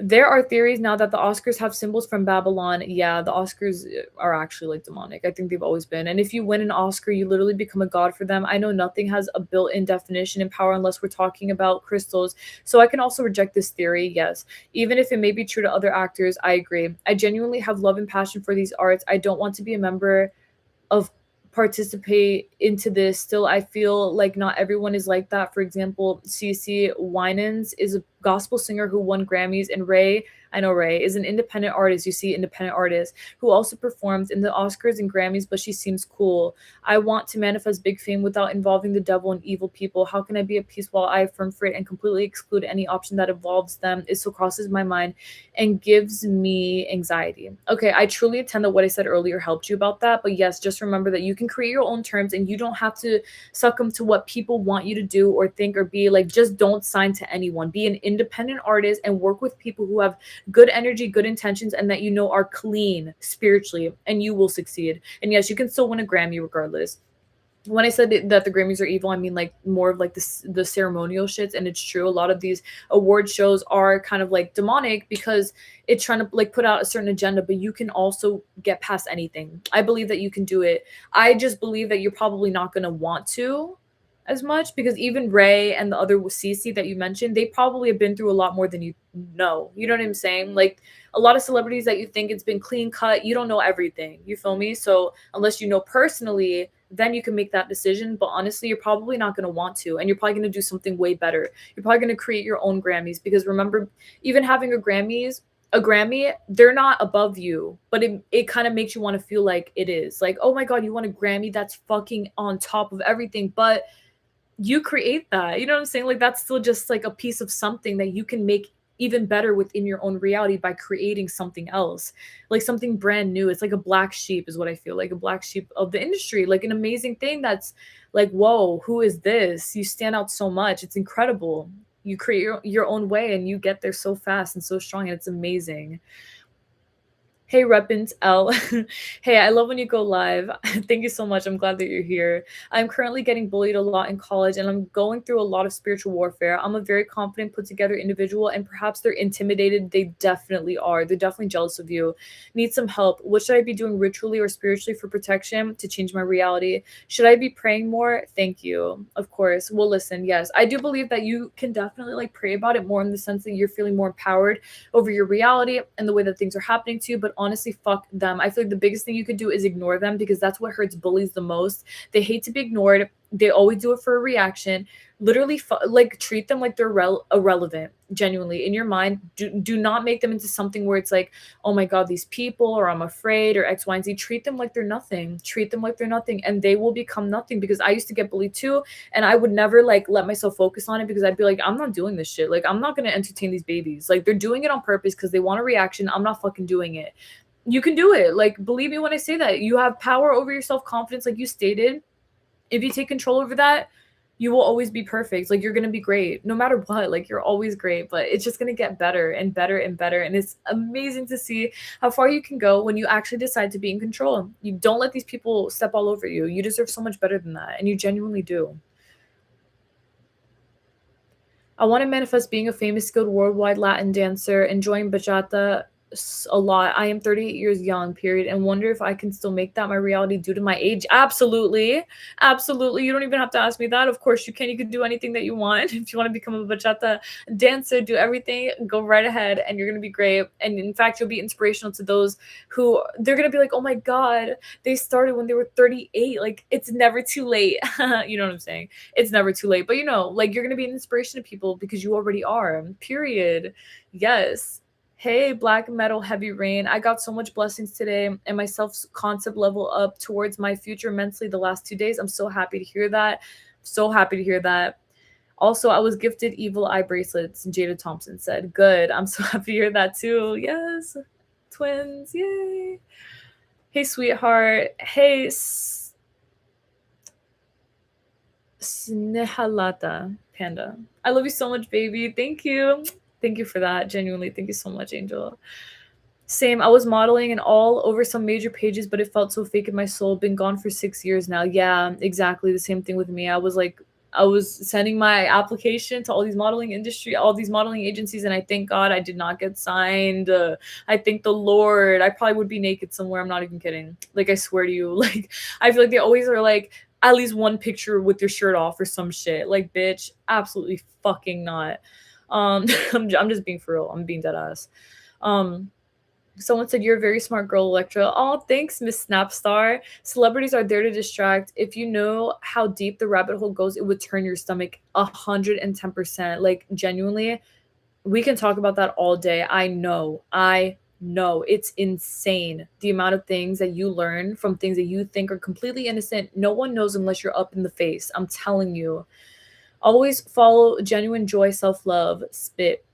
there are theories now that the Oscars have symbols from Babylon. Yeah, the Oscars are actually like demonic. I think they've always been. And if you win an Oscar, you literally become a god for them. I know nothing has a built in definition and power unless we're talking about crystals. So I can also reject this theory. Yes. Even if it may be true to other actors, I agree. I genuinely have love and passion for these arts. I don't want to be a member of participate into this. Still, I feel like not everyone is like that. For example, CC Winans is a gospel singer who won Grammys, and Ray, I know Ray is an independent artist. You see, independent artist who also performs in the Oscars and Grammys, but she seems cool. I want to manifest big fame without involving the devil and evil people. How can I be at peace while I affirm for it and completely exclude any option that involves them? It so crosses my mind and gives me anxiety. Okay, I truly intend that what I said earlier helped you about that. But yes, just remember that you can create your own terms and you don't have to succumb to what people want you to do or think or be. Like, just don't sign to anyone. Be an independent artist and work with people who have good energy, good intentions, and that you know are clean spiritually, and you will succeed. And yes, you can still win a Grammy regardless. When I said that the Grammys are evil, I mean like more of like the ceremonial shits, and it's true. A lot of these award shows are kind of like demonic because it's trying to like put out a certain agenda, but you can also get past anything. I believe that you can do it. I just believe that you're probably not going to want to as much because even Ray and the other Cece that you mentioned, they probably have been through a lot more than you know. You know what I'm saying? Like a lot of celebrities that you think it's been clean cut, you don't know everything. You feel me? So unless you know personally, then you can make that decision. But honestly, you're probably not going to want to. And you're probably going to do something way better. You're probably going to create your own Grammys because remember, even having a Grammy, they're not above you, but it kind of makes you want to feel like it is. Like, oh my God, you want a Grammy? That's fucking on top of everything. But you create that. You know what I'm saying? Like that's still just like a piece of something that you can make even better within your own reality by creating something else, like something brand new. It's like a black sheep, is what I feel like, a black sheep of the industry, like an amazing thing that's like, whoa, who is this? You stand out so much. It's incredible. You create your own way and you get there so fast and so strong, and it's amazing. Hey, Repins L. Hey, I love when you go live. Thank you so much. I'm glad that you're here. I'm currently getting bullied a lot in college and I'm going through a lot of spiritual warfare. I'm a very confident, put together individual, and perhaps they're intimidated. They definitely are. They're definitely jealous of you. Need some help. What should I be doing ritually or spiritually for protection to change my reality? Should I be praying more? Thank you. Of course. Well, listen, yes, I do believe that you can definitely like pray about it more in the sense that you're feeling more empowered over your reality and the way that things are happening to you. But honestly, fuck them. I feel like the biggest thing you could do is ignore them, because that's what hurts bullies the most. They hate to be ignored. They always do it for a reaction. Literally, like treat them like they're irrelevant. Genuinely, in your mind, do not make them into something where it's like, oh my god, these people, or I'm afraid, or X, Y, and Z. Treat them like they're nothing. Treat them like they're nothing, and they will become nothing. Because I used to get bullied too, and I would never like let myself focus on it, because I'd be like, I'm not doing this shit. Like, I'm not gonna entertain these babies. Like, they're doing it on purpose because they want a reaction. I'm not fucking doing it. You can do it. Like, believe me when I say that. You have power over your self-confidence, like you stated. If you take control over that, you will always be perfect. Like, you're going to be great no matter what. Like, you're always great, but it's just going to get better and better and better. And it's amazing to see how far you can go when you actually decide to be in control. You don't let these people step all over you. You deserve so much better than that. And you genuinely do. I want to manifest being a famous, skilled worldwide Latin dancer, enjoying bachata a lot. I am 38 years young, period, and wonder if I can still make that my reality due to my age. Absolutely. Absolutely. You don't even have to ask me that. Of course you can. You can do anything that you want. If you want to become a bachata dancer, do everything, go right ahead, and you're going to be great. And in fact, you'll be inspirational to those who they're going to be like, oh my God, they started when they were 38. Like, it's never too late. You know what I'm saying? It's never too late. But you know, like, you're going to be an inspiration to people because you already are, period. Yes. Hey, Black Metal Heavy Rain. I got so much blessings today and my self-concept level up towards my future mentally the last 2 days. I'm so happy to hear that. So happy to hear that. Also, I was gifted evil eye bracelets, Jada Thompson said. Good. I'm so happy to hear that too. Yes. Twins. Yay. Hey, sweetheart. Hey, Snehalata Panda. I love you so much, baby. Thank you. Thank you for that. Genuinely. Thank you so much, Angel. Same. I was modeling and all over some major pages, but it felt so fake in my soul. Been gone for 6 years now. Yeah, exactly. The same thing with me. I was sending my application to all these modeling agencies, and I thank God I did not get signed. I thank the Lord. I probably would be naked somewhere. I'm not even kidding. Like, I swear to you. Like, I feel like they always are like, at least one picture with your shirt off or some shit. Like, bitch, absolutely fucking not. I'm just being for real. I'm being dead ass. Someone said, you're a very smart girl, Electra. Oh, thanks, Miss Snapstar. Celebrities are there to distract. If you know how deep the rabbit hole goes, it would turn your stomach 110%. Like, genuinely, we can talk about that all day. I know. It's insane the amount of things that you learn from things that you think are completely innocent. No one knows unless you're up in the face. I'm telling you. Always follow genuine joy, self-love, spit.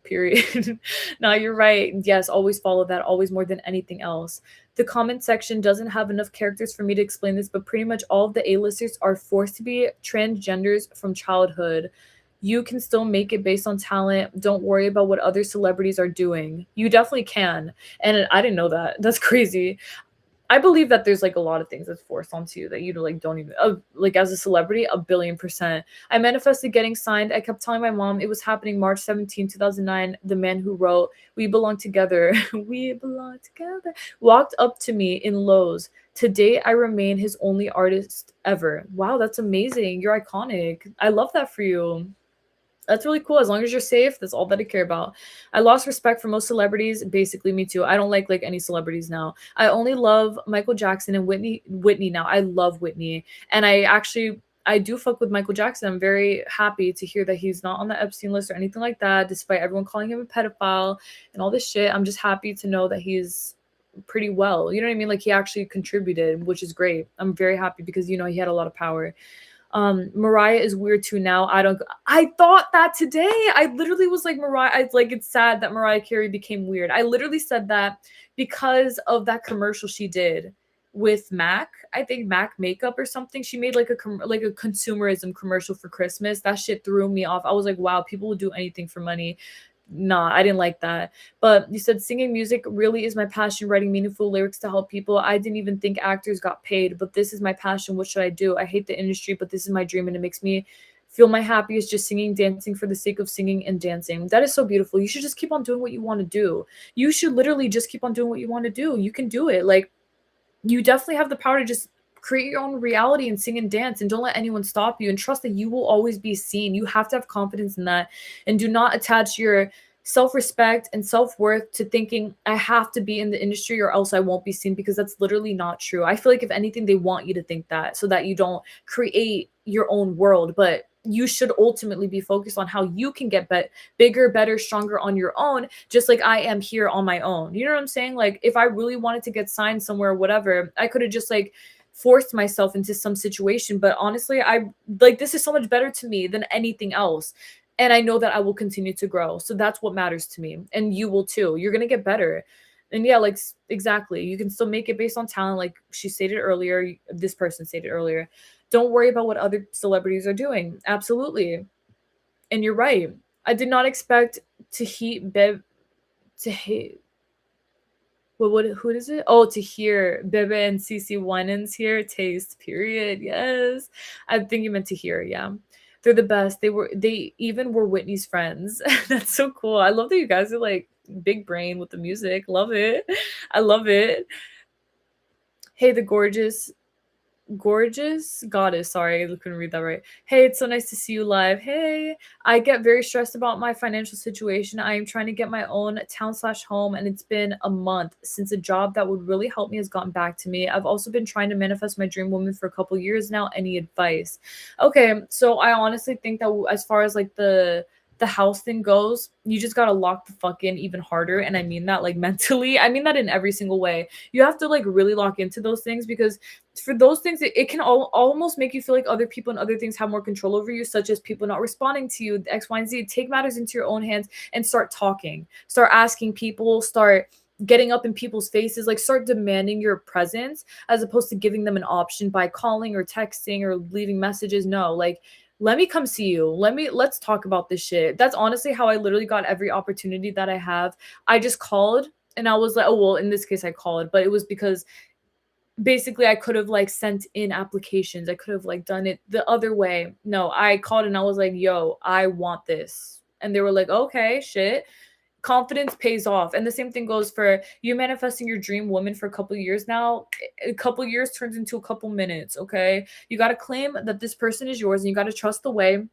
Period. No, you're right. Yes, always follow that, always, more than anything else. The comment section doesn't have enough characters for me to explain this, but pretty much all of the A-listers are forced to be transgenders from childhood. You can still make it based on talent. Don't worry about what other celebrities are doing. You definitely can. And I didn't know that. That's crazy. I believe that there's like a lot of things that's forced onto you that you like don't even like, as a celebrity, 1,000,000,000%. I manifested getting signed. I kept telling my mom it was happening March 17, 2009. The man who wrote "We Belong Together," we belong together, walked up to me in Lowe's. To date, I remain his only artist ever. Wow, that's amazing. You're iconic. I love that for you. That's really cool. As long as you're safe, that's all that I care about. I lost respect for most celebrities. Basically, me too. I don't like any celebrities now. I only love Michael Jackson and Whitney now. I love Whitney. And I do fuck with Michael Jackson. I'm very happy to hear that he's not on the Epstein list or anything like that, despite everyone calling him a pedophile and all this shit. I'm just happy to know that he's pretty well. You know what I mean? Like, he actually contributed, which is great. I'm very happy because, you know, he had a lot of power. Mariah is weird too now. I thought that today. I literally was like, it's sad that Mariah Carey became weird. I literally said that because of that commercial she did with Mac. I think Mac makeup or something. She made like like a consumerism commercial for Christmas. That shit threw me off. I was like, wow, people will do anything for money. Nah, I didn't like that. But you said singing music really is my passion, writing meaningful lyrics to help people. I didn't even think actors got paid, but this is my passion. What should I do? I hate the industry, but this is my dream and it makes me feel my happiest just singing, dancing for the sake of singing and dancing. That is so beautiful. You should just keep on doing what you want to do. You should literally just keep on doing what you want to do. You can do it. Like, you definitely have the power to just create your own reality and sing and dance, and don't let anyone stop you, and trust that you will always be seen. You have to have confidence in that, and do not attach your self-respect and self-worth to thinking I have to be in the industry or else I won't be seen, because that's literally not true. I feel like if anything, they want you to think that so that you don't create your own world, but you should ultimately be focused on how you can get bigger, better, stronger on your own, just like I am here on my own. You know what I'm saying? Like, if I really wanted to get signed somewhere, whatever, I could have just like forced myself into some situation. But honestly, I like, this is so much better to me than anything else. And I know that I will continue to grow. So that's what matters to me. And you will too. You're going to get better. And yeah, like, exactly. You can still make it based on talent. Like she stated earlier, this person stated earlier, don't worry about what other celebrities are doing. Absolutely. And you're right. I did not expect to heat Bev to hate. What who is it? Oh, to hear Bebe and CC Winans here. Taste, period. Yes. I think you meant to hear, yeah. They're the best. They even were Whitney's friends. That's so cool. I love that you guys are like big brain with the music. Love it. I love it. Hey, the gorgeous goddess, sorry, I couldn't read that right. Hey, it's so nice to see you live. Hey, I get very stressed about my financial situation. I am trying to get my own town/home, and it's been a month since a job that would really help me has gotten back to me. I've also been trying to manifest my dream woman for a couple years now. Any advice? Okay, so I honestly think that as far as like the house thing goes, you just gotta lock the fuck in even harder. And I mean that like mentally. I mean that in every single way. You have to like really lock into those things, because for those things, it can almost make you feel like other people and other things have more control over you, such as people not responding to you, X, Y, and Z. Take matters into your own hands and start talking. Start asking people, start getting up in people's faces, like start demanding your presence as opposed to giving them an option by calling or texting or leaving messages. No, like, let me come see you. Let's talk about this shit. That's honestly how I literally got every opportunity that I have. I just called and I was like, oh, well, in this case I called, but it was because basically I could have like sent in applications. I could have like done it the other way. No, I called and I was like, yo, I want this. And they were like, okay, shit. Confidence pays off. And the same thing goes for you manifesting your dream woman for a couple years now. A couple years turns into a couple minutes, okay? You got to claim that this person is yours, and you got to trust the way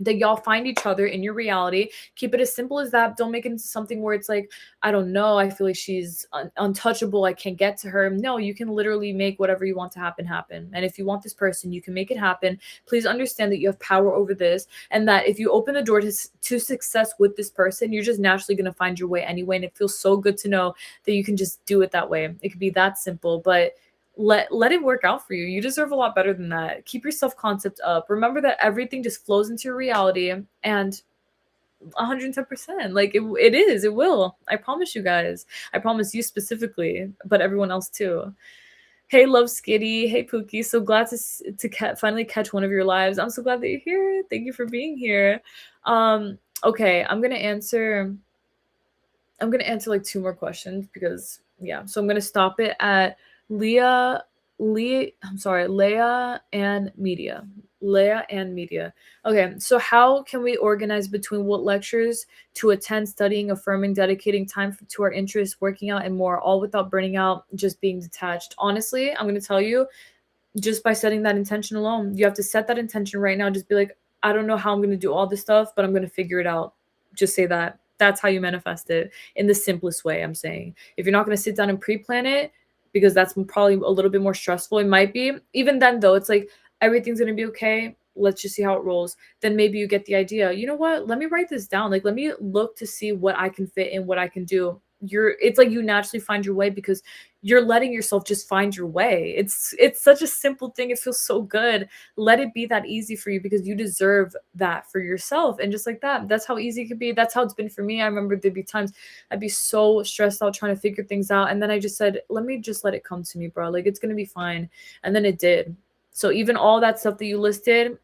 that y'all find each other in your reality. Keep it as simple as that. Don't make it into something where it's like, I don't know, I feel like she's untouchable, I can't get to her. No, you can literally make whatever you want to happen. And if you want this person, you can make it happen. Please understand that you have power over this, and that if you open the door to success with this person, you're just naturally going to find your way anyway. And it feels so good to know that you can just do it that way. It could be that simple. But let it work out for you. You deserve a lot better than that. Keep your self-concept up. Remember that everything just flows into your reality, and 110%. Like it will. I promise you guys. I promise you specifically, but everyone else too. Hey, Love Skitty. Hey, Pookie. So glad to finally catch one of your lives. I'm so glad that you're here. Thank you for being here. Okay, I'm gonna answer like two more questions because yeah. So I'm gonna stop it at Leah and Media. Leah and Media. Okay, so how can we organize between what lectures to attend, studying, affirming, dedicating time to our interests, working out, and more, all without burning out, just being detached? Honestly, I'm going to tell you, just by setting that intention alone, you have to set that intention right now. Just be like, I don't know how I'm going to do all this stuff, but I'm going to figure it out. Just say that. That's how you manifest it in the simplest way, I'm saying. If you're not going to sit down and pre-plan it, because that's probably a little bit more stressful. It might be. Even then, though, it's like everything's going to be okay. Let's just see how it rolls. Then maybe you get the idea. You know what? Let me write this down. Like, let me look to see what I can fit in, what I can do. it's like you naturally find your way because you're letting yourself just find your way. It's such a simple thing. It feels so good. Let it be that easy for you because you deserve that for yourself. And just like that, that's how easy it could be. That's how it's been for me. I remember there'd be times I'd be so stressed out trying to figure things out. And then I just said, let me just let it come to me, bro. Like it's gonna be fine. And then it did. So even all that stuff that you listed,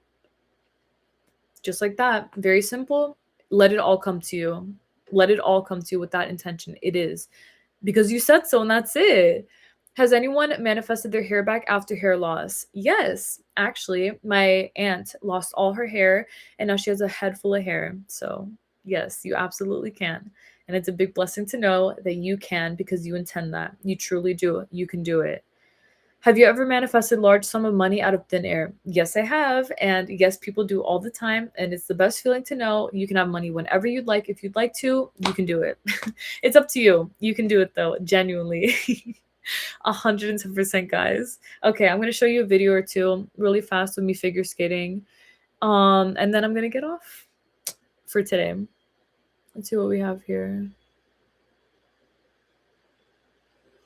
just like that, very simple. Let it all come to you. Let it all come to you with that intention. It is because you said so, and that's it. Has anyone manifested their hair back after hair loss? Yes, actually, my aunt lost all her hair and now she has a head full of hair. So, yes, you absolutely can. And it's a big blessing to know that you can because you intend that. You truly do. You can do it. Have you ever manifested large sum of money out of thin air? Yes, I have. And yes, people do all the time. And it's the best feeling to know you can have money whenever you'd like. If you'd like to, you can do it. It's up to you. You can do it though, genuinely. 110%, guys. Okay, I'm gonna show you a video or two really fast with me figure skating. And then I'm gonna get off for today. Let's see what we have here.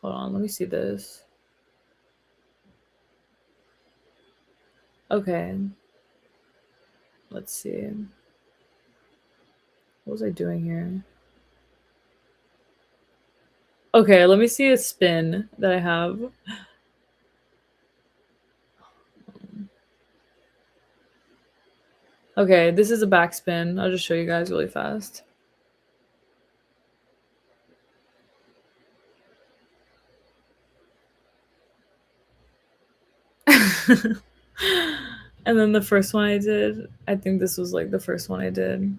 Hold on, let me see this. Okay. Let's see. What was I doing here? Okay, let me see a spin that I have. Okay, this is a backspin. I'll just show you guys really fast. And then the first one I did, I think this was like the first one I did.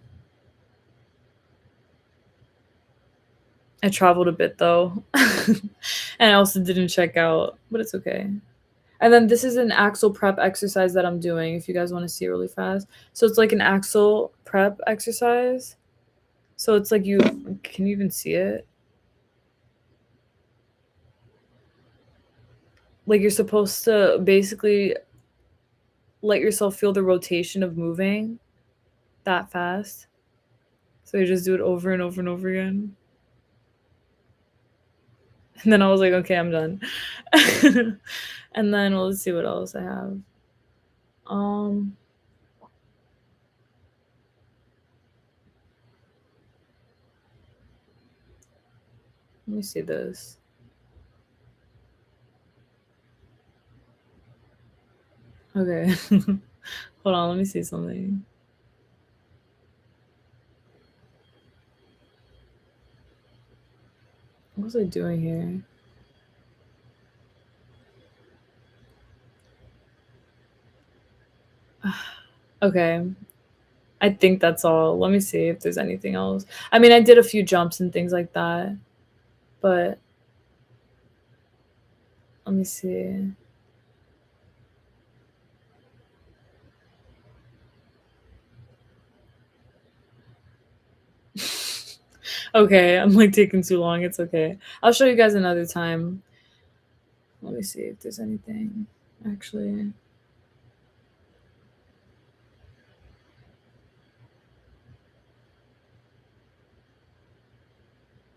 I traveled a bit though. And I also didn't check out, but it's okay. And then this is an axle prep exercise that I'm doing if you guys want to see really fast. So it's like an axle prep exercise. So it's like can you even see it? Like you're supposed to basically let yourself feel the rotation of moving that fast. So you just do it over and over and over again. And then I was like, okay, I'm done. And then let's see what else I have. Let me see this. Okay. Hold on, let me see something. What was I doing here? Okay. I think that's all. Let me see if there's anything else. I mean, I did a few jumps and things like that, but let me see. Okay, I'm like taking too long. It's okay. I'll show you guys another time. Let me see if there's anything actually.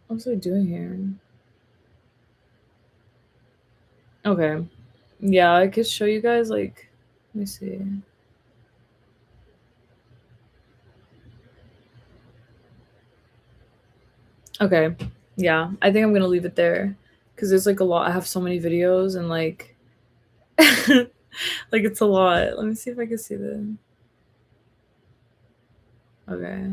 What was I doing here? Okay. Yeah, I could show you guys like, let me see. Okay. Yeah, I think I'm gonna leave it there because there's like a lot. I have so many videos and like, like it's a lot. Let me see if I can see them. Okay.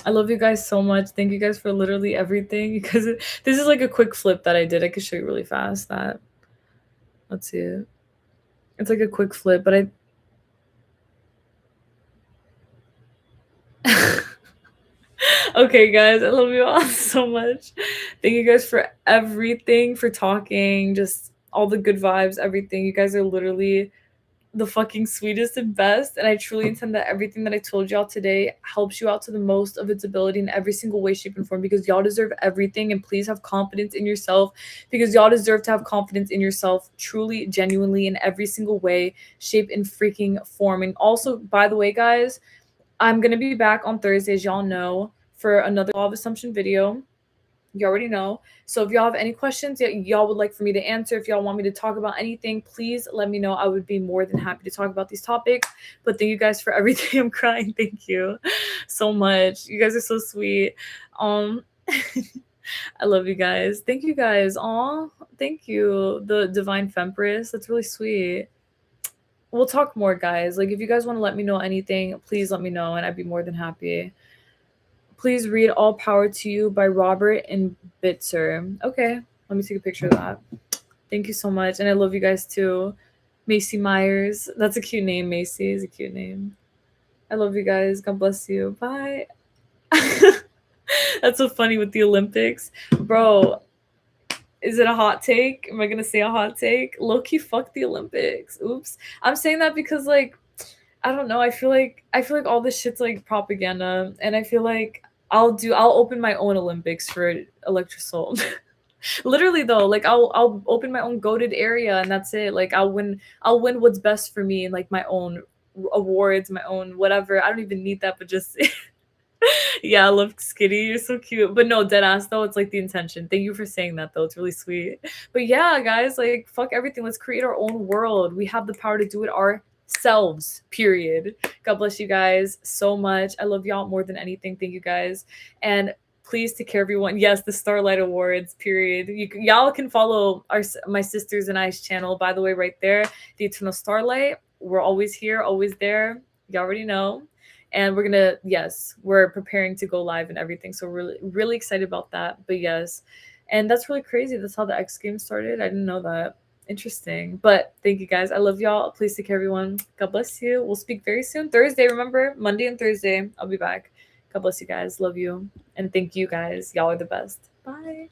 I love you guys so much. Thank you guys for literally everything because this is like a quick flip that I did. I could show you really fast that. Let's see it. It's like a quick flip, but I okay, guys, I love you all so much. Thank you guys for everything, for talking, just all the good vibes, everything. You guys are literally the fucking sweetest and best. And I truly intend that everything that I told y'all today helps you out to the most of its ability in every single way, shape, and form because y'all deserve everything. And please have confidence in yourself because y'all deserve to have confidence in yourself truly, genuinely, in every single way, shape, and freaking form. And also, by the way, guys, I'm gonna be back on Thursdays, y'all know, for another law of assumption video. You already know. So if y'all have any questions that y'all would like for me to answer, if y'all want me to talk about anything, please let me know. I would be more than happy to talk about these topics. But thank you guys for everything. I'm crying. Thank you so much. You guys are so sweet. I love you guys. Thank you guys. Aw, thank you. The Divine Fempress. That's really sweet. We'll talk more, guys. Like, if you guys want to let me know anything, please let me know, and I'd be more than happy. Please read All Power to You by Robert and Bitzer. Okay, let me take a picture of that. Thank you so much, and I love you guys too. Macy Myers. That's a cute name. Macy is a cute name. I love you guys. God bless you. Bye. That's so funny with the Olympics. Bro, is it a hot take? Am I gonna say a hot take? Low-key, fuck the Olympics. Oops. I'm saying that because, like, I don't know. I feel like all this shit's like propaganda, and I feel like I'll open my own Olympics for Electrosol. Literally though, like I'll open my own goated area, and that's it. Like I'll win what's best for me, and like my own awards, my own whatever. I don't even need that, but just yeah, I love Skitty. You're so cute. But no, dead ass though, it's like the intention. Thank you for saying that though. It's really sweet. But yeah, guys, like fuck everything. Let's create our own world. We have the power to do it ourselves. Period. God bless you guys so much. I love y'all more than anything. Thank you guys. And please take care, everyone. Yes, the Starlight Awards. Period. Y'all can follow my sisters and I's channel, by the way, right there. The Eternal Starlight. We're always here, always there. You already know. And we're preparing to go live and everything. So we're really excited about that. But yes, and that's really crazy. That's how the X Games started. I didn't know that. Interesting. But thank you guys. I love y'all. Please take care, everyone. God bless you. We'll speak very soon. Thursday, remember? Monday and Thursday. I'll be back. God bless you guys. Love you. And thank you guys. Y'all are the best. Bye.